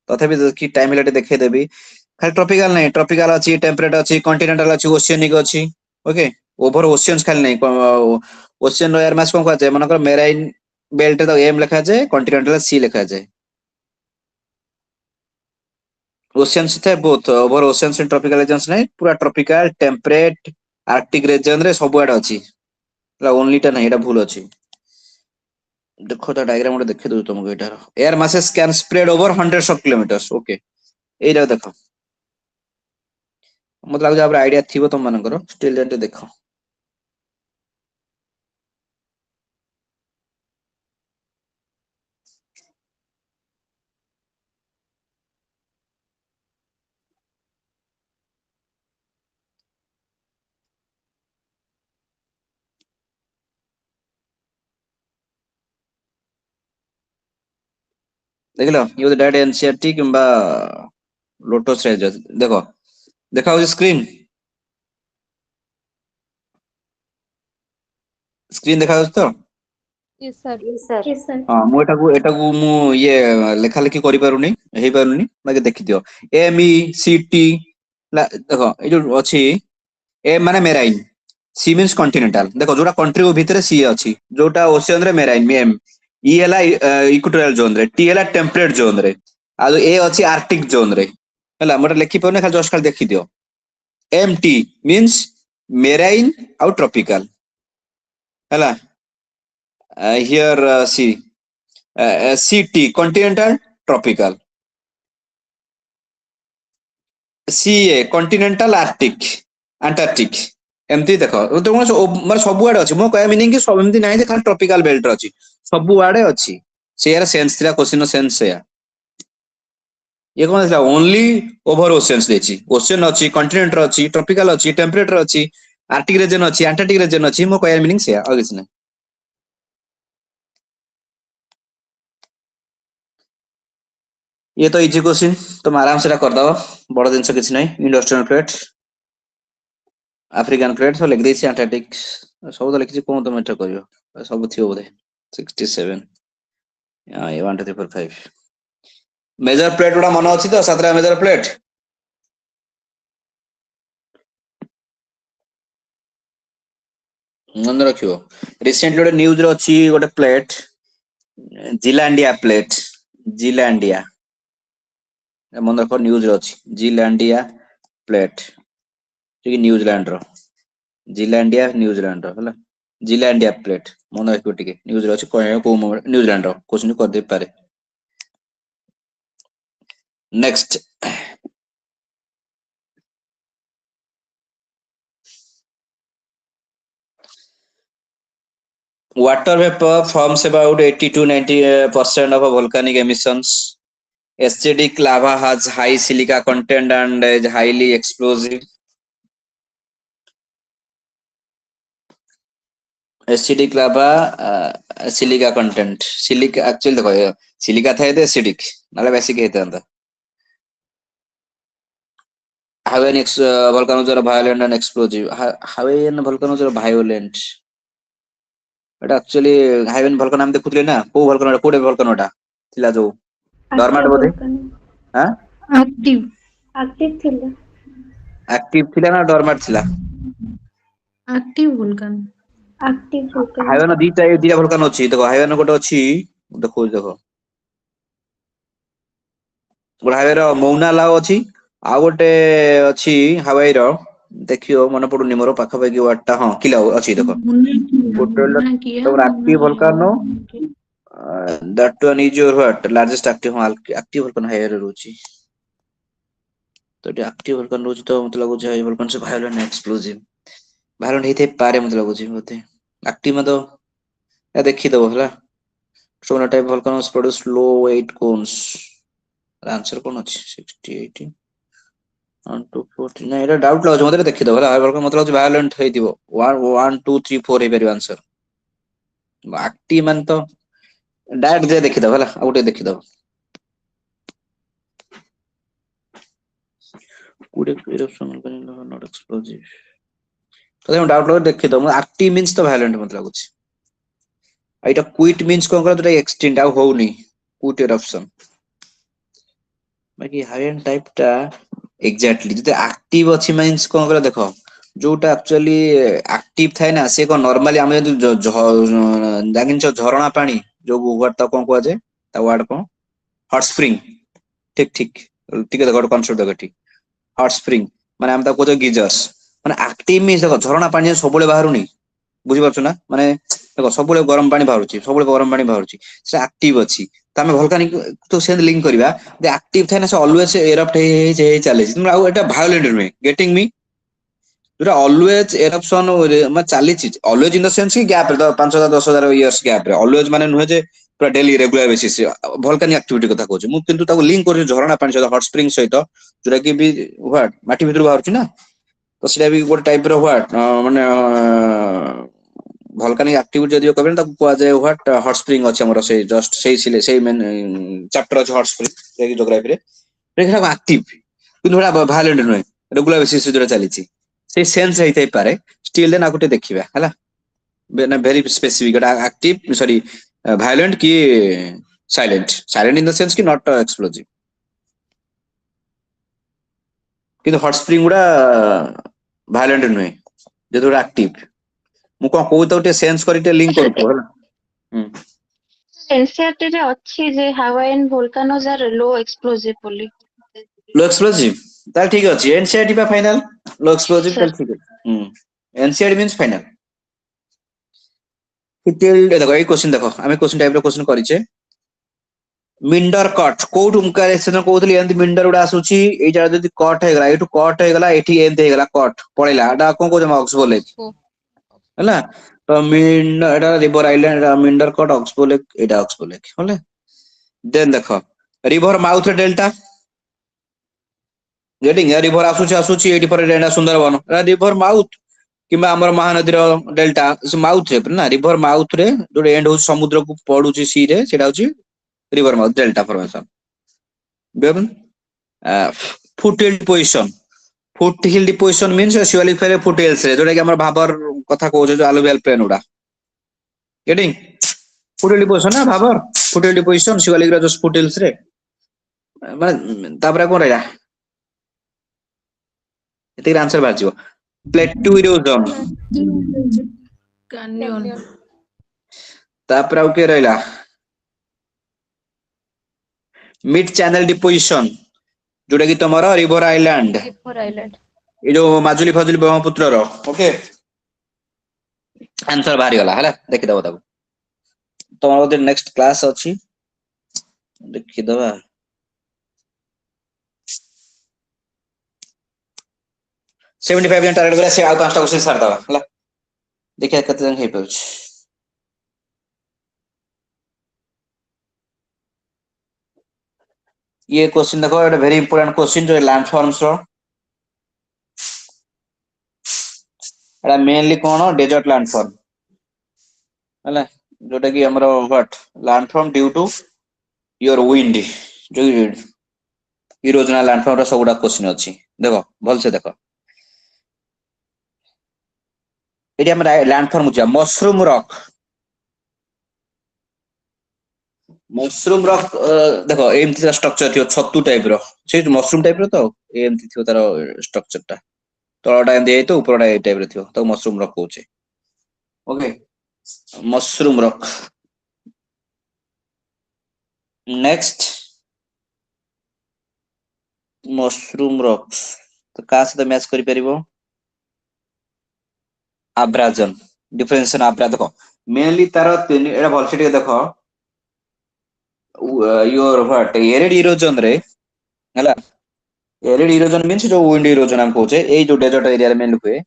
तथापि कि टाइम लेट देखे देबी खाली ट्रॉपिकल नहीं ट्रॉपिकल अछि टेम्परेट अछि कॉन्टिनेंटल अछि ओशियनिक अछि ओके ओवर ओशियंस खाली नहीं ओशियन एयर मास कोन कहते मानकर मेराइन बेल्ट तो एम लिखा जाए कॉन्टिनेंटल सी लिखा जाए ओशियंस थे both over oceans in tropical regions नहीं पूरा ट्रॉपिकल टेम्परेट आर्कटिक रीजन रे सब आड अछि ओनली टा नहीं एटा भूल अछि देखो तो डायग्राम गोटे देखे दउ तुमको एटार air masses can spread over hundreds of kilometres okay एटा देखो मतलब लाग जाबरा आईडिया थिबो तुम मानकर स्टिल जेंटे देखो देखलो ये डाटा एनसीईआरटी किंबा लोटस रे देखो देखा हो स्क्रीन स्क्रीन देखा जाଉଛି ତ? Yes, sir. Yes, sir. ହଁ ମୁଁ ଏଟାକୁ ମୁଁ ଇଏ ଲେଖା ଲେଖି କରିପାରୁନି ହେଇପାରୁନି ବାକି ଦେଖିଦିଅ MECT ଦେଖ ଏଇ ଯୋଉ ଅଛି ଏ ମାନେ ମେରାଇନ୍ ସି ମିନ୍ସ କଣ୍ଟିନେଣ୍ଟାଲ ଦେଖ ଯୋଉଟା କଣ୍ଟ୍ରି ଭିତରେ ସି ଅଛି ଯୋଉଟା ଓସିଆନ ରେ ମେରାଇନ୍ ଏମ୍ ଇ ହେଲା ଇକ୍ୱେଟୋରିଆଲ ଜୋନ ରେ ଟି ହେଲା ଟେମ୍ପରେଟ୍ ଜୋନ ରେ ଆଉ ଏ ଅଛି ଆର୍ଟିକ ଜୋନ ରେ ହେଲା ମୁଁ ଲେଖିପାରୁନି ଖାଲି ଜଷ୍ଟ ଖାଲି ଦେଖିଦିଅ MT means marine ଆଉ tropical ହେଲା here see CT continental tropical CA continental arctic antarctic एमती देख मतलब सबुआड़े अच्छी मो कह मिनिंग कि एमती ना खाली ट्रपिकाल बेल्ट अच्छी सबुआड़े अच्छी से सेन्स थिला क्वेश्चन सेन्स से ये कौन था ओनली ओभर ओशियंस देछि ओशियन अच्छी कॉन्टिनेंट अच्छी ट्रपिकल अच्छी टेम्परेचर अच्छी आर्टिक रीजन अच्छी एंटार्क्टिक रीजन अच्छी मो कहया मीनिंग से और किछ नै ये तो इजी क्वेश्चन तुम आराम से कर दो बड़ जिनस किछ नै इंडस्ट्रियल प्लेट अफ्रीकन प्लेट सब लिख देछि एंटार्क्टिक सब तो लिखि कोन तुम एटा करियो सब थियो बोधे 67 ये 1 2 3 4 5 मेजर प्लेट गुड़ा मन अच्छी तो सातटा मेजर प्लेट मन रखियो रिसेंटली गोटे न्यूज रे अछि गोटे प्लेट जिलांडिया प्लेट जिलांडिया मन रख न्यूज रे अछि जिलांडिया प्लेट ठीक न्यूजीलैंड रो जिलांडिया न्यूजीलैंड रो हला जिलांडिया प्लेट मन रखियो ठीक न्यूज रे अछि को न्यूजीलैंड रो क्वेश्चन कर दे पारे next water vapor forms about 80 to 90% of volcanic emissions. Acidic lava has high silica content and is highly explosive. Acidic lava silica content silica actually देखो silica था तो acidic नाले basic है तो Hawaiian volcanoes are violent and explosive. Hawaiian volcanoes are violent. Etah actually हाइवेन भल्कन हम देखुतले ना को भल्कन कोडे भल्कनटा थिला जो डरमाट बोधे हां एक्टिव थिला एक्टिव थिला ना डरमाट थिला एक्टिव वोल्कन हाइवेन दीटा भल्कन अछि देखो हाइवेन गोटे अछि देखो देखो गोटे हाइवे रो मौना लाओ अछि आ गोटे अछि हावाई रो देखियो मन पडुनी मोर पाखा पाखी वाटटा हां किला अछि देखो गोटे active volcano that one is your what largest active volcano higher रुचि तो ये active volcano रुचि तो मतलब कुछ है volcano से violent explosive violent ही थे पारे मतलब कुछ होते active में तो या देखी दो हला सोना type volcanoes produce low weight cones answer कौन अछि 60 80 1 2 40 ना एटा डाउट लागो मते देखी दो हला volcano मतलब violent है दिबो 1 2 3 4 हे पेरि आंसर active मान तो डायरेक्ट जे देखि दो हला आ गोटे देखि दो कुडे इरप्शन नॉट एक्सप्लोसिव तो हम डाउट लगे देखि दो एक्टिव मींस तो वायलेंट मतलब लागुछि एटा क्विट मींस कोन कर तो एक्सटेंड आ होउनी क्विट इरप्शन बाकी हाइएन टाइप टा एग्जैक्टली जते एक्टिव अछि मींस कोन कर देखो जोटा एक्चुअली एक्टिव थाए ना से को नॉर्मली हम जागिन झरणा पानी जो वर्ड ता कोन को जे ता वर्ड को हॉट स्प्रिंग ठीक ठीक ठीक देखो कॉन्सेप्ट देखो ठीक हॉट स्प्रिंग माने हम ता को गीजर्स माने एक्टिव मींस देखो झरणा पानी सबले बाहरुनी बुझि परछु ना माने देखो सबले गरम पानी बाहरुची सबले गरम पानी बाहरुची से एक्टिव अछि त हम वोल्केनिक तो से लिंक करबा द एक्टिव थाए ना से ऑलवेज एरप्ट हे चले तुम आ एटा वायलेंट नुहे गेटिंग मी जोटा ऑलवेज एरप्शन मतलब चली ऑलवेज इन द सेंस कि गैप 5000 10000 इयर्स गैप रे ऑलवेज माने नुहे जे पूरा daily regular basis volcanic activity कथा कहूँ मु किंतु ताको लिंक कर झरणा पानी सहित हॉट स्प्रिंग सहित जोटा कि भी व्हाट माटी भीतर बाहर छी ना तो सेटा भी गोटे टाइप रो व्हाट माने वोल्केनिक एक्टिविटी जदियो कहबे ताको को जाय व्हाट हॉट स्प्रिंग अछि हमर से जस्ट से मेन चैप्टर अछि हॉट स्प्रिंग जे ज्योग्राफी रे रेखा एक्टिव किंतु बड़ा वायलेंट नुहे रेगुलर बेसिस जोटा चली छी से सेंस हेतै पारे स्टिल देन आ गोटे देखिबा हला very specific active sorry violent ki silent in the sense ki not explosive କିନ୍ତୁ hot spring ଗୁଡା violent ନୁହେଁ ଯେହେତୁ ଗୁଡା active ମୁଁ କଣ କହୁଛି ତାକୁ ଟିକେ sense କରି ଟିକେ link କରୁଥିବ ହେଲା NCERT ରେ ଅଛି ଯେ ହାୱାଇଆନ୍ ଭୋଲକାନୋଜ ଆର୍ ଲୋ ଏକ୍ସପ୍ଲୋଜିଭ ବୋଲି। low explosive ତାହେଲେ ଠିକ ଅଛି NCERT ବା final low explosive Sir. ତାହେଲେ ଠିକ ଅଛି NCERT means final ଦେଖ ଏଇ क्वेश्चन ଦେଖ ଆମେ क्वेश्चन टाइप ର क्वेश्चन କରିଛେ ମିଣ୍ଡର କଟ୍ କୋଉଠୁ ସେଦିନ କହୁଥିଲି ଏମିତି ମିଣ୍ଡର ଗୁଡା ଆସୁଛି ଏଇ ଜାଗା ଯଦି କଟ୍ ହେଇଗଲା ଏଇଠୁ କଟ୍ ହେଇଗଲା ଏଠି ଏମିତି ହେଇଗଲା କଟ୍ ପଳେଇଲା ଏଟା କଣ କହୁଛ ଅକ୍ସବୋ ଲେକ୍ ହେଲା ତ ଏଟା ରିଭର ଆଇଲାଣ୍ଡ ମିଣ୍ଡର କଟ୍ ଅକ୍ସବୋ ଲେକ୍ ଏଇଟା ଅକ୍ସବୋ ଲେକ୍ ହେଲା ଦେନ୍ ଦେଖ ରିଭର ମାଉଥ ଡେଲ୍ଟା ରିଭର ଆସୁଛି ଏଇଠି ପରେ ସୁନ୍ଦରବନ ରିଭର ମାଉଥ କିମ୍ବା ଆମର ମହାନଦୀର ଡେଲ୍ଟା ମାଉଥ ରେ ନା ରିଭର ମାଉଥ ରେ ଯୋଉଟା ଏଣ୍ଡ ହଉଛି ସମୁଦ୍ରକୁ ପଡୁଛି ସି ରେ ସେଇଟା ହଉଛି river mouth delta formation foothill position means usually foothills रे जोटा कि हमर भाबर कथा कहउछ जो alluvial plain उडा getting foothill position ना भाबर foothill position usually जो foothills रे माने तापर कोन रहला एते आंसर बाजियो plateau erosion Canyon. तापर आउ के रहला मिड चैनल डिपोजिशन जोटा कि तुमर रिवर आइलैंड रिवर आइलैंड ये जो माजुली फजुली ब्रह्मपुत्र रो ओके आंसर बाहरी गला हैला देखि दबो ताको तमर ओदे नेक्स्ट क्लास अछि देखि दबा 75 जन टारगेट गला से आ पांचटा क्वेश्चन सार दबा हैला देखिया कते जन हे पछ ये क्वेश्चन देखो एटा वेरी इंपोर्टेंट क्वेश्चन जो लैंडफॉर्म्स रो एटा मेनली कोन डेजर्ट लैंडफॉर्म हैला जोटा कि हमरो what landform due to your wind जो इरोजनल लैंडफॉर्म रो सबुडा क्वेश्चन अछि देखो भल से देखो एटी हम लैंडफॉर्म छ मशरूम रॉक देखो एमती स्ट्रक्चर थियो छत्तू टाइप रो से मशरूम टाइप रो तो एमती थियो तार स्ट्रक्चर ता तळटा एमती हे तो ऊपरटा ए टाइप रो थियो तो मशरूम रॉक होचे okay mushroom rock next mushroom rock तो का से मैच करि परिबो आब्राजन डिफरेंशिएशन आब्रा देखो मेनली तार तीन एटा भलसे टिके देखो योर व्हाट एरिड इरोजन रे हला एरिड इरोजन मींस जो विंड इरोजन हम कहूचे ए जो डेजर्ट एरिया रे मेन हुए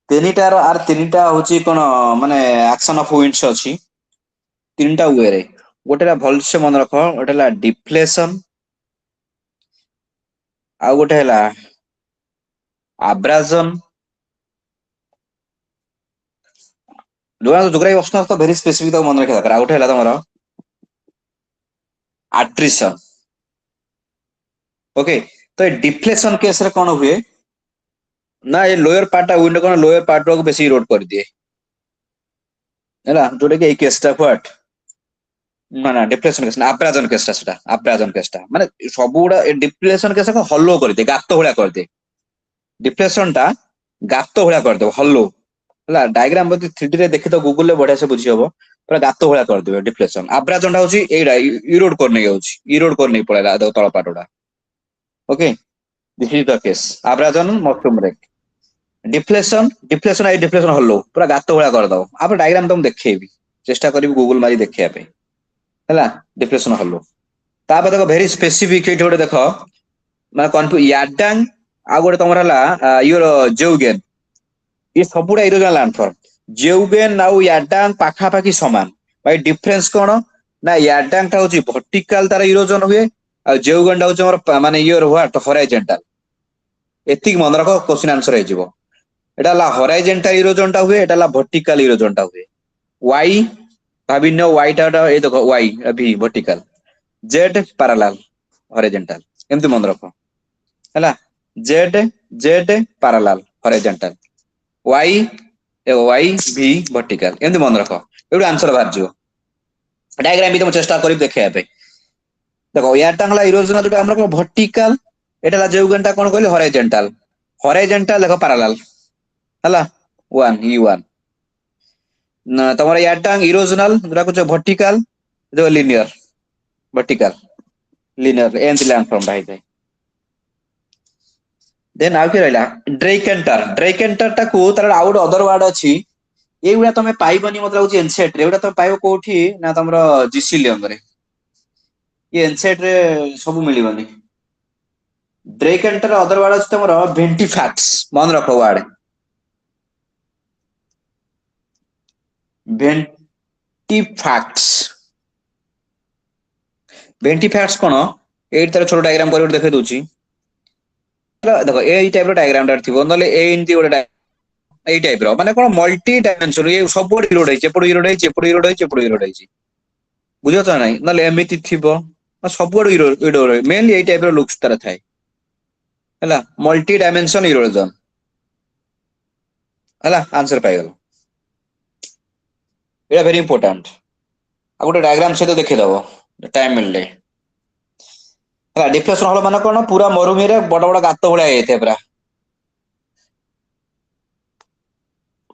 तीनिटा रो आर तीनिटा होची कोन माने एक्शन ऑफ विंड्स अछि तीनटा वे रे गोटेला भलसे मन रखो गोटेला डिफ्लेशन आ गोटे हला आब्राजन जोग्राफी ऑप्शन तो वेरी स्पेसिफिक तो मन रखा दरकार आ गोटे हला तमरो आट्रिशन ओके तो डिफ्लेशन केस रे कोन हुए ना ये लोअर पार्ट विंड कोन लोअर पार्ट को बेसी इरोड कर दिए हैला जोटे कि ए केसटा व्हाट ना ना डिफ्लेशन केस ना आब्राजन केसटा सेटा आब्राजन केसटा माने सबुडा ए डिफ्लेशन केस को हल्लो कर दे गातो होळा कर दे डिफ्लेशन टा गातो होळा कर दे हल्लो हैला डायग्राम बदी 3D रे देखि तो गूगल रे बढ़िया से बुझी हबो पूरा गातो होळा कर देबे डिफ्लेशन आब्राजन टा होची एडा इरोड कर नै होची इरोड कर नै पळेला तळ पाटोडा okay this is the case abrasion mushroom रे डिफ्लेशन आई डिफ्लेशन हल्लो पूरा गातो होळा कर दो आप डायग्राम तुम देखेबी चेष्टा करिबी गूगल मारी देखिया पे हैला डिफ्लेशन हल्लो तापर देखो वेरी स्पेसिफिक एठी गोटे देखो माने कन्फ्यू याडांग आ गोटे तमरा हला योर जेउगेन ये सबुडा इरोजनल लैंडफॉर्म जेउगेन आउ याडांग पाखा पाखी समान भाई डिफरेंस कोन ना याडांग ता होची वर्टिकल तार इरोजन हुए आ जेउगेन ता होची हमर माने योर व्हाट हॉरिजॉन्टल एतिक मन रखो क्वेश्चन आंसर हे जिवो एटा ला हॉरिजॉन्टल इरोजन ता हुए एटा ला वर्टिकल इरोजन ता हुए y भाबिनो y टा ए देखो y अभी वर्टिकल z पैरेलल हॉरिजॉन्टल एमति मन रखो हैला z parallel horizontal y y v vertical एमती मन रख एवढे आंसर बाहर जिवो डायग्राम भी तुम चेष्टा करी देखैया पे देखो यारटा हला इरोजन जोटा हमर को वर्टिकल एटा जो गंटा कोन कहले हॉरिजॉन्टल देखो पैरेलल हला 1 e1 ना तमरा यारटा इरोजनल जोटा को वर्टिकल जो linear vertical linear and land from right then आउ के रहला ड्रेकेंटर टा को तार आउट अदर वर्ड अछि एगुडा तमे पाइबनी मतलब होची एनसेट रे एगुडा तमे पाइबो कोठी ना तमरो जीसीलियम रे ये एनसेट रे सब मिलिबनी ड्रेकेंटर अदर वर्ड अछि तमरो वेंटिफैक्ट्स मन रखो वर्ड वेंटिफैक्ट्स वेंटिफैक्ट्स कोन एट तार छोटो डायग्राम कर देखे दोची देखो ए टाइप रो डायग्राम डार थिबो नले ए इनती गोटे এই টাইপ র মানে কোন মল্টি ডাইমেনশন এই সব ইরোড হইছে এপড় ইরোড হইছে এপড় ইরোড হইছে এপড় ইরোড হইছে বুঝছ না নাই নলে এমিতি থিবো সব ইরোড মেনলি এই টাইপ র লুকস তার থাই হলা মল্টি ডাইমেনশন ইরোজন হলা आंसर পাই গেল এটা ভেরি ইম্পর্টেন্ট আর গোটে ডায়াগ্রাম সহিত দেখি দেব টাইম মিললে হলা ডিফ্লেকশন হলো মানে কোন পুরা মরুভূমিরে বড় বড় গাত ভଳିଆ ହେଇଥାଏ পুরা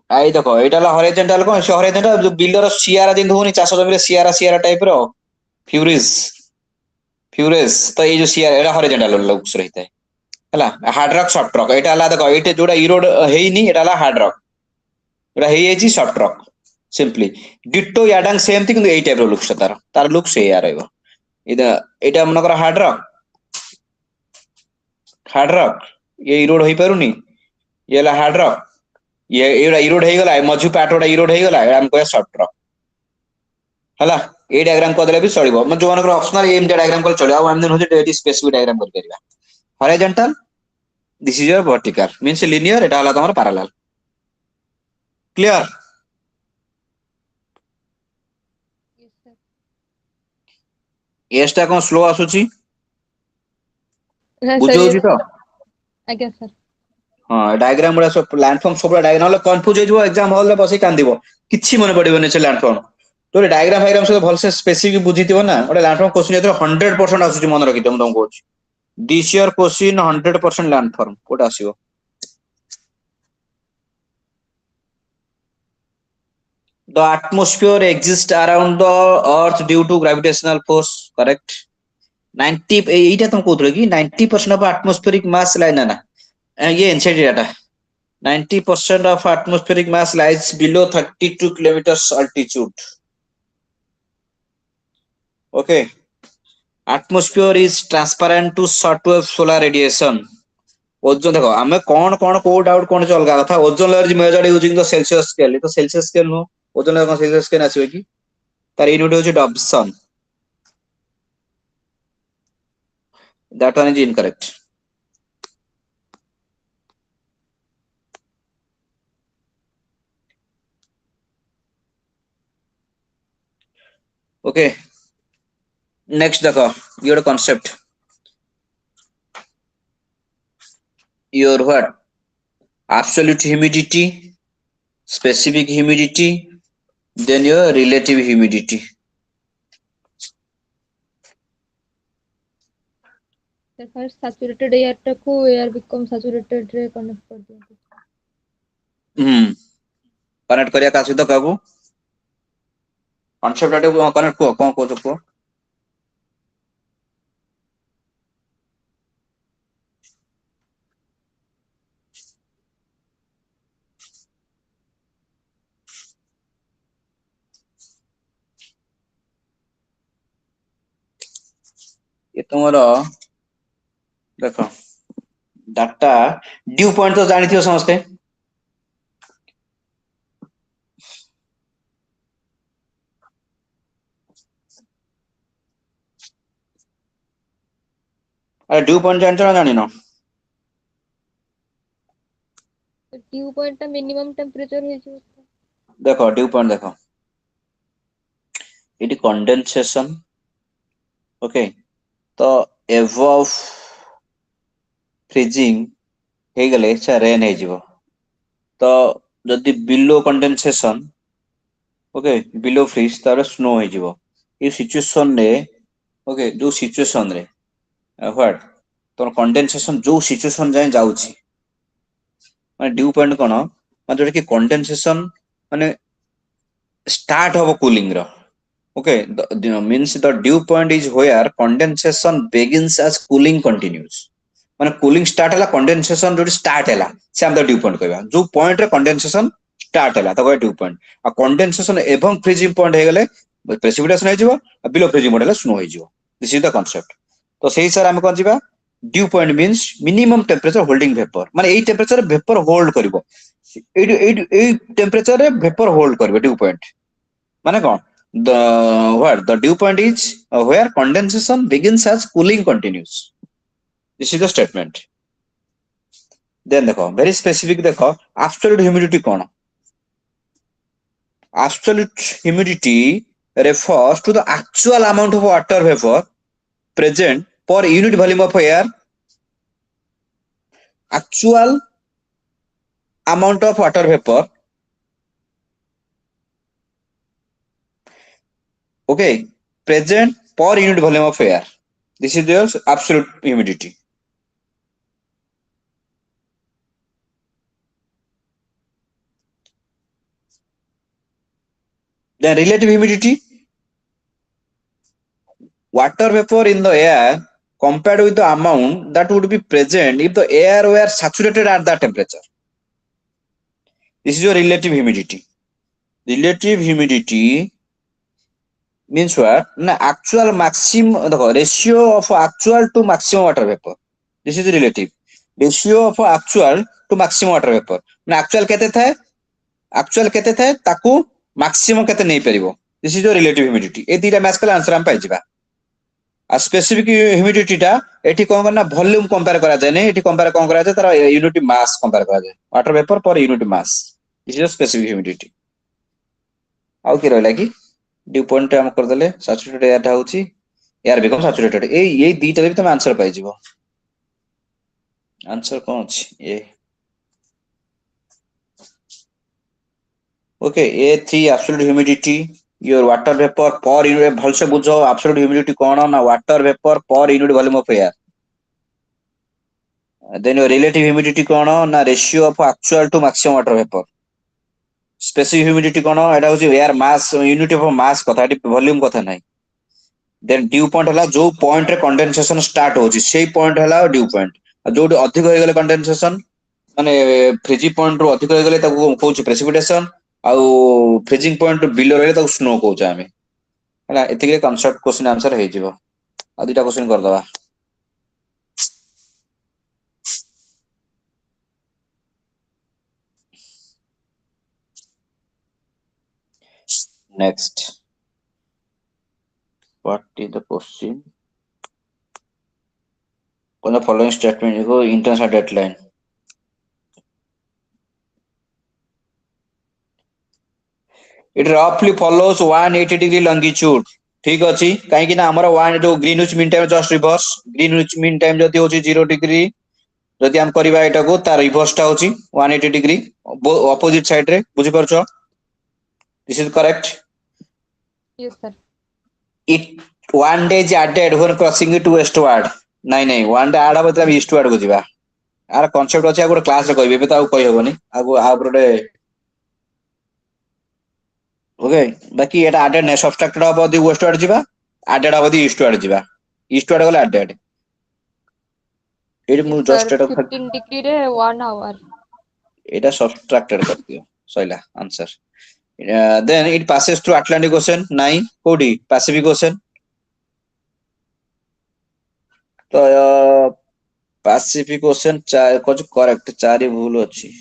आई देखो एटा ला हॉरिजॉन्टल कोन से हॉरिजॉन्टल जो बिल्डर सियारा दिन होनी चाष जमी रे सियारा टाइप रो फ्यूरिस तो ये जो सियारा एटा हॉरिजॉन्टल लुक्स रहता है हला हार्ड रॉक सॉफ्ट रॉक एटा ला देखो एटे जोडा इरोड हेइनी एटा ला हार्ड रॉक एटा हेइ एजी सॉफ्ट रॉक सिंपली डिटो याडांग सेम थिंग किंतु ए टाइप रो लुक्स तार लुक्स ए या रहबो एटा मन कर हार्ड रॉक ये इरोड होई पारुनी ये ला हार्ड रॉक ये एड़ा इरोड हे गला मझु पाटोडा इरोड हे गला हम को सॉफ्ट रॉक हला ए डायग्राम को देले भी चलिबो म जो मानकर ऑप्शनल एम डायग्राम को चलिबो आ हम दिन होजे डेटी स्पेसिफिक डायग्राम कर करिया horizontal this is your vertical means linear एटा हला तमर पैरेलल क्लियर एस्टा कोन स्लो आसुची बुझौजी तो आज्ञा सर हाँ डायग्राम गुड़ा सब लैंडफॉर्म सब डायग्राम ले कंफ्यूज हो एग्जाम हॉल रे बसी कांदिबो किछि मन पड़िबोनी से लैंडफॉर्म तो डायग्राम से भल से स्पेसिफिक बुझीतिबो ना ओडे लैंडफॉर्म क्वेश्चन जेतरो 100% आसुची मन रखि तुम कहूँ दिस ईयर क्वेश्चन 100% लैंडफॉर्म कोटा आसीबो the atmosphere exist around the earth due to gravitational force correct 90 एटा तुम कहउथले कि 90% ऑफ एटमॉस्फेरिक मास लाइन ना ये inside data 90% of atmospheric mass lies below 32 kilometers altitude. Okay. Atmosphere is transparent to shortwave solar radiation. Ozone देखो हमें कौन को doubt कौन चल गया था ozone layer measured using the Celsius scale तो Celsius scale no ozone layer का सेल्सियस स्केल आसीबे कि तार यूनिट होची Dobson that one is incorrect Okay. Next देखो your concept your what absolute humidity specific humidity then your relative humidity sir first saturated air को air become saturated रे connect कर दिया कनेक्ट करिया का सहित कहबो कॉन्सेप्ट आटे कनेक्ट को कोन को ये तुमरो देखो डाटा ड्यू पॉइंट तो जानी थियो समझते अरे ड्यू पॉइंट जानछ ना जानी न ड्यू पॉइंट ता मिनिमम टेंपरेचर हे जो देखो ड्यू पॉइंट देखो इटी कंडेंसेशन ओके तो एबव फ्रीजिंग हे गले छ रेन हे जीवो तो जदि below condensation okay below freeze तार स्नो हो जिवो ये सिचुएशन रे ओके जो सिचुएशन रे व्हाट तो कंडेंसेशन जो सिचुएशन जाए जाउची माने ड्यू पॉइंट कोन माने जोटा कि कंडेंसेशन माने स्टार्ट होबो कूलिंग रो okay means the dew point is where condensation begins as cooling continues माने कूलिंग स्टार्ट हला कंडेंसेशन जो स्टार्ट हला से हम द ड्यू पॉइंट कहबा जो पॉइंट रे कंडेंसेशन स्टार्ट हला तो ड्यू पॉइंट आ कंडेंसेशन एवं फ्रीजिंग पॉइंट हे गेले प्रेसिपिटेशन हे जिवो बिलो फ्रीजिंग पॉइंट हला स्नो हे जिवो दिस इज द कांसेप्ट तो सही सर हम कोन जिबा due point means minimum temperature holding vapour माने एई टेंपरेचर वेपर होल्ड करबो एई टेंपरेचर रे वेपर होल्ड करबो ड्यू पॉइंट माने कोन the what the dew point is where condensation begins as cooling continues this is the statement then देखो very specific देखो absolute humidity कौन absolute humidity refers to the actual amount of water vapor present per unit volume of air actual amount of water vapor okay present per unit volume of air this is the absolute humidity then relative humidity water vapor in the air compared with the amount that would be present if the air were saturated at that temperature this is your relative humidity relative humidity means what na actual maximum the ratio of actual to maximum water vapor this is the relative ratio of actual to maximum water vapor na actual kete thae actual kete thae taku maximum kete nei peribo this is your relative humidity ए दीटा match कला answer हम पाइ जिबा आ specific humidity टा एठी कोन करना volume compare करा जाय नै एठी कंपेयर कोन करा जाय तार यूनिट मास कंपेयर करा जाय water vapour per unit mass this is specific humidity आउ की रहला की ड्यू पॉइंट हम कर देले सैचुरेटेड एयर टा होची एयर बिकम सैचुरेटेड ए दीटा भी तुम आंसर पाइ जिवो आंसर कोन अछि ए okay A3 absolute humidity your water vapor per unit भलसे बुझो absolute humidity कोन ना water vapor per unit volume of air then your relative humidity कोन ना ratio of actual to maximum water vapor specific humidity कोन एटा होची air mass unit of mass कथा eighty volume कथा नै then dew point हला जो point रे condensation start होची सेही पॉइंट हला dew point जो अधिक होय गेले कंडेंसेशन माने फ्रीजिंग पॉइंट रो अधिक होय गेले ताको कहूची प्रेसिपिटेशन आउ फ्रीजिंग पॉइंट बिलो रहे ताको स्नो कहूचे आमे हला एतिके कांसेप्ट क्वेश्चन आंसर हे जिवो आ दुटा क्वेश्चन कर दबा next what is the question on the following statement you go international deadline it roughly follows 180 degree longitude ठीक अछि काहे कि ना हमर 1 जो Greenwich mean time just reverse Greenwich mean time जति होची 0 डिग्री जति हम करबा एटा को तार रिवर्स टा होची 180 डिग्री ऑपोजिट साइड रे बुझि परछो this is correct Yes, sir. it one day is added when crossing it westward नहीं one day add मतलब eastward को जिबा आर कांसेप्ट अछि आगो क्लास रे कहबे बे त कहि होबनी आगो आबरोडे ओके बाकी एटा added नै सब्सट्रैक्टेड अब दी westward जिबा added अब दी eastward जिबा eastward गले added एट मु Yes, जस्ट sir. एटा 15 degree रे 1 hour. एटा सब्सट्रैक्टेड कर दियो सइला answer then it passes through Atlantic Ocean नहीं कोडी Pacific Ocean तो Pacific Ocean कुछ करेक्ट चारि भूल अछि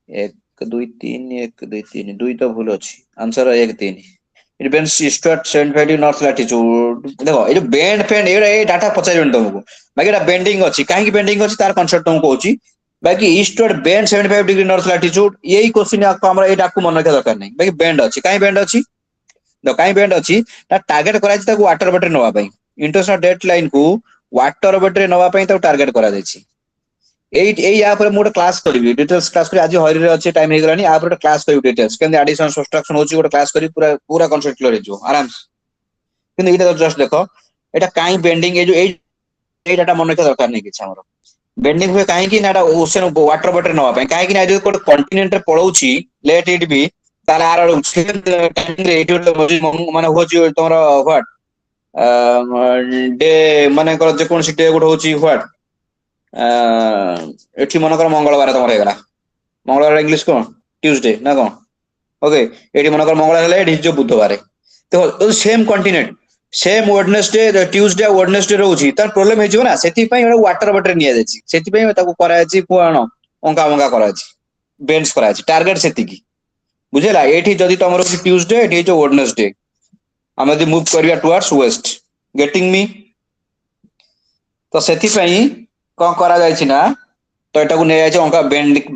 1 2 3 1 2 3 2 तो भूल अछि answer 1 3 it bends eastward 75 degree north latitude देखो ए बेंड फेंड ए डाटा पचारिबन तुमको बाकी एटा बेंडिंग अछि काहे की बेंडिंग अछि तार कांसेप्ट तुमको कहूची बाकी eastward bend 75 degree north latitude यही क्वेश्चन आपको हमरा एटा को मन रखा दरकार नहीं बाकी बेंड अछि काई बेंड अछि द काई बेंड अछि ता टारगेट करा छि ताको वाटर बटर नवा पई इंटरनेशनल डेट लाइन को वाटर बटर नवा पई ताको टारगेट करा जाय छि এই ୟା ଉପରେ ମୁଁ ଗୋଟେ କ୍ଲାସ୍ କରିବି, ଡିଟେଲ୍ସ କ୍ଲାସ୍ କରି, ଆଜି ହରିରେ ଅଛି, ଟାଇମ୍ ହେଇଗଲାଣି, ୟା ଉପରେ ଗୋଟେ କ୍ଲାସ୍ କରିବି ଡିଟେଲ୍ସ, କେମିତି ଆଡିସନ ସବଟ୍ରାକ୍ସନ ହଉଛି ଗୋଟେ କ୍ଲାସ୍ କରି ପୁରା ପୁରା କନସେପ୍ଟ କ୍ଲିୟର ହେଇଯିବ ଆରାମସେ। କିନ୍ତୁ ଏଇଟା ଜଷ୍ଟ ଦେଖ ଏଇଟା କାଇଁ ବେଣ୍ଡିଂ, ଏଇ ଯୋଉ ଏଇ ଡାଟା ମନେ ରଖିବା ଦରକାର ନାହିଁ କିଛି। ଆମର ବେଣ୍ଡିଂ ହୁଏ କାହିଁକି ନା ଏଟା ଓସେନ ୱାଟର ବଟରେ ନବା ପାଇଁ, କାହିଁକି ନା ଯଦି ଗୋଟେ କଣ୍ଟିନେଣ୍ଟ ରେ ପଳଉଛି ଲେଟ୍ ଇଟ୍ ବି, ତାହେଲେ ଆର ଟାଇମରେ ଏଇଠି ଗୋଟେ ମାନେ ହଉଛି ତମର ହ୍ୱାଟ ଡେ ମନେକର ଯେକୌଣସି ଡେ ଗୋଟେ ହଉଛି ହ୍ୱାଟ ଏଠି ମନେକର ମଙ୍ଗଳବାର ତମର ହେଇଗଲା, ମଙ୍ଗଳବାର ଇଂଲିଶ କଣ ଟ୍ୟୁଜଡେ ନା କଣ, ଓକେ ଏଠି ମନେକର ମଙ୍ଗଳବାର ହେଲେ ଏଠି ହେଇଯିବ ବୁଧବାର। ତ ସେମ୍ କଣ୍ଟିନେଣ୍ଟ ସେମ୍ ୱେଡନେସଡେ ଟ୍ୟୁଜଡେ ଆଉ ୱେଡନେସଡେ ରହୁଛି, ତାର ପ୍ରୋବ୍ଲେମ ହେଇଯିବ ନା, ସେଥିପାଇଁ ଗୋଟେ ୱାଟର ବଟରେ ନିଆଯାଇଛି, ସେଥିପାଇଁ ତାକୁ କରାଯାଇଛି କଣ ଅଙ୍କା ଭଙ୍ଗା କରାଯାଇଛି, ବେଞ୍ଚ କରାଯାଇଛି, ଟାର୍ଗେଟ ସେତିକି ବୁଝିଲା। ଏଇଠି ଯଦି ତମର ହଉଛି ଟ୍ୟୁଜଡେ, ଏଠି ହେଇଯିବ ୱେଡନେସଡେ, ଆମେ ଯଦି ମୁଭ୍ କରିବା ଟୁୱାର୍ଡସ ୱେଷ୍ଟ, ଗେଟିଂ ମି। ତ ସେଥିପାଇଁ କଣ କରାଯାଇଛି ନା, ତ ଏଟାକୁ ନେଇଯାଇଛି ଅଙ୍କା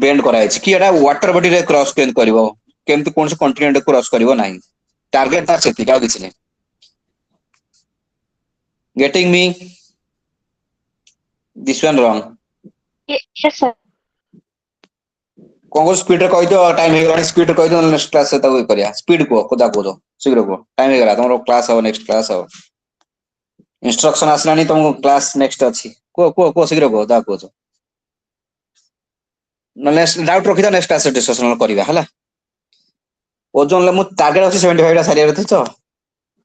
ବେଣ୍ଡ କରାଯାଇଛି କି ଏଟା ୱାଟର ବଡିରେ କ୍ରସ କେମିତି କରିବ, କେମିତି କୌଣସି କଣ୍ଟିନେଣ୍ଟ କ୍ରସ କରିବ ନାହିଁ, ଟାର୍ଗେଟ ତାର ସେତିକି ଆଉ କିଛି ନାହିଁ। Getting me? This one wrong. Yes, sir. କଣ ସ୍ପିଡ ରେ କହିଦିଅ, ଟାଇମ ହେଇଗଲାଣି, ସ୍ପିଡ ରେ କହିଦିଅ, ନେକ୍ସଟ କ୍ଲାସ ରେ ତାକୁ କରିବା। ସ୍ପିଡ କୁହ, କୋଦା କହୁଛ ଶୀଘ୍ର କୁହ, ଟାଇମ ହେଇଗଲା, ତମର କ୍ଲାସ ହବ, ନେକ୍ସଟ କ୍ଲାସ ହବ, ଇନଷ୍ଟ୍ରକ୍ସନ ଆସିଲାଣି, ତମକୁ କ୍ଲାସ ନେକ୍ସଟ ଅଛି, କୁହ କୁହ କୁହ ଶୀଘ୍ର କୁହ, ଯାହା କହୁଛ। ନହେଲେ ଡାଉଟ ରଖିଥା, ନେକ୍ସଟ କ୍ଲାସ ରେ ଡିସ୍କସନ କରିବା ହେଲା। ଓଜୋନ ମୁଁ ଟାର୍ଗେଟ ଅଛି 75 ଟା ସାରିବାର ଅଛି ତ।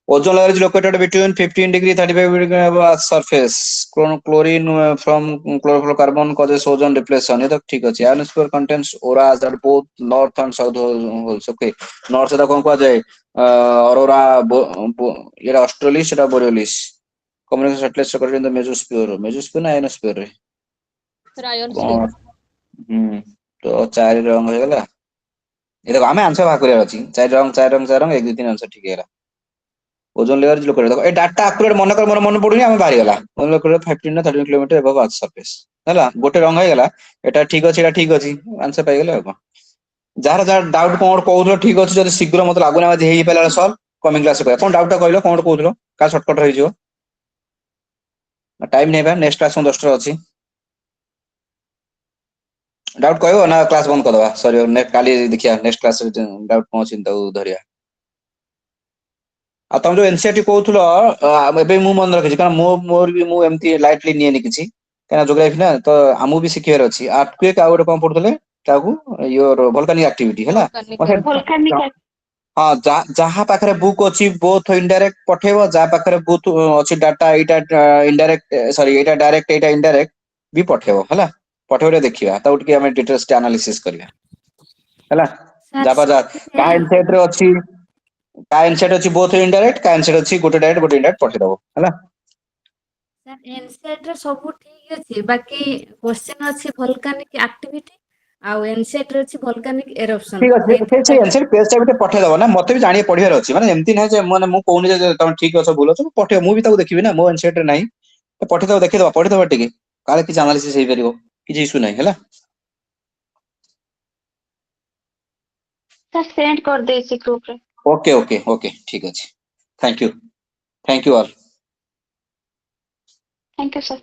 Ozone layer is located between 15 degree 35 degree above surface. Chlorine from chlorofluorocarbon causes ozone depletion. ये तो ठीक है। Ionosphere contains auroras at both north and south poles. Okay. North से तो कौन कहा जाए? Aurora ये Australis ये Borealis. Communication satellites located in the mesosphere. Mesosphere ना ionosphere रे? रायोनस्फीयर। तो चार रंग हो गया। ये देखो हमें आंसर भाग करिया अछि। चार रंग 1 2 3 आंसर ठीक है। ओजोन लेयर लोकेटेड देखो ए डाटा एक्यूरेट मन कर मोर मन पडुनी हम बाहर गेला ओजोन लोकेटेड 15 ना 30 किलोमीटर अबव अर्थ सरफेस हैला गोटे रंग हे गेला एटा ठीक अछि आंसर पाइ गेले अब जार जार डाउट कोन कहउलो ठीक अछि जदी शीघ्र मत लागुना आज हेई पेला सॉल्व कमिंग क्लास को कोन डाउट कहलो कोन कहउलो का शॉर्टकट होई जिवो टाइम नै बा नेक्स्ट क्लास 10 टा अछि डाउट कहबो ना क्लास बंद कर दबा सॉरी नेक्स्ट काली देखिया नेक्स्ट क्लास डाउट पहुंचिन त धरिया आ तुम जो एनसीईआरटी कहउथलो एबे मु मन रखिछि कारण मोर भी मु एमती लाइटली नियनि किछि काना ज्योग्राफी ना तो हमु भी सिखियर अछि अर्थक्वेक आ गोटे कोन पढुतले ताकू योर वोल्केनिक एक्टिविटी हैला Volcanic हां जहां पाखरे बुक अछि बोथ इनडायरेक्ट पठेबो जा पाखरे बुक अछि डाटा एटा इनडायरेक्ट सॉरी एटा डायरेक्ट एटा इनडायरेक्ट भी पठेबो हैला पठेबो देखिबा ता उठके हम डिटेल्स एनालिसिस करिया हैला जाबा जा का इनसाइट रे अछि का इनसाइट अछि बोथ इनडायरेक्ट का इनसाइट अछि गोटे डायरेक्ट गोटे इनडायरेक्ट पठेदबो हैला सर एनसेट रे सब ठीक अछि बाकी क्वेश्चन अछि वोल्केनिक एक्टिविटी आ एनसेट रे अछि वोल्केनिक एरप्शन ठीक अछि से आंसर पेज टा बिटे पठे दबो ना मते भी जानिए पढियार अछि माने एमती नै जे माने मु कोउनी जे तुम ठीक अछ भूल अछ पठे मु भी ताको देखिबी ना मो एनसेट रे नै तो पठे दबो देखि दबो पढि दबो टिके काले कि एनालिसिस हेई परिबो कि इशू नै हैला सर सेंड कर देछि ग्रुप रे ओके ओके ओके ठीक अछि thank you all thank you sir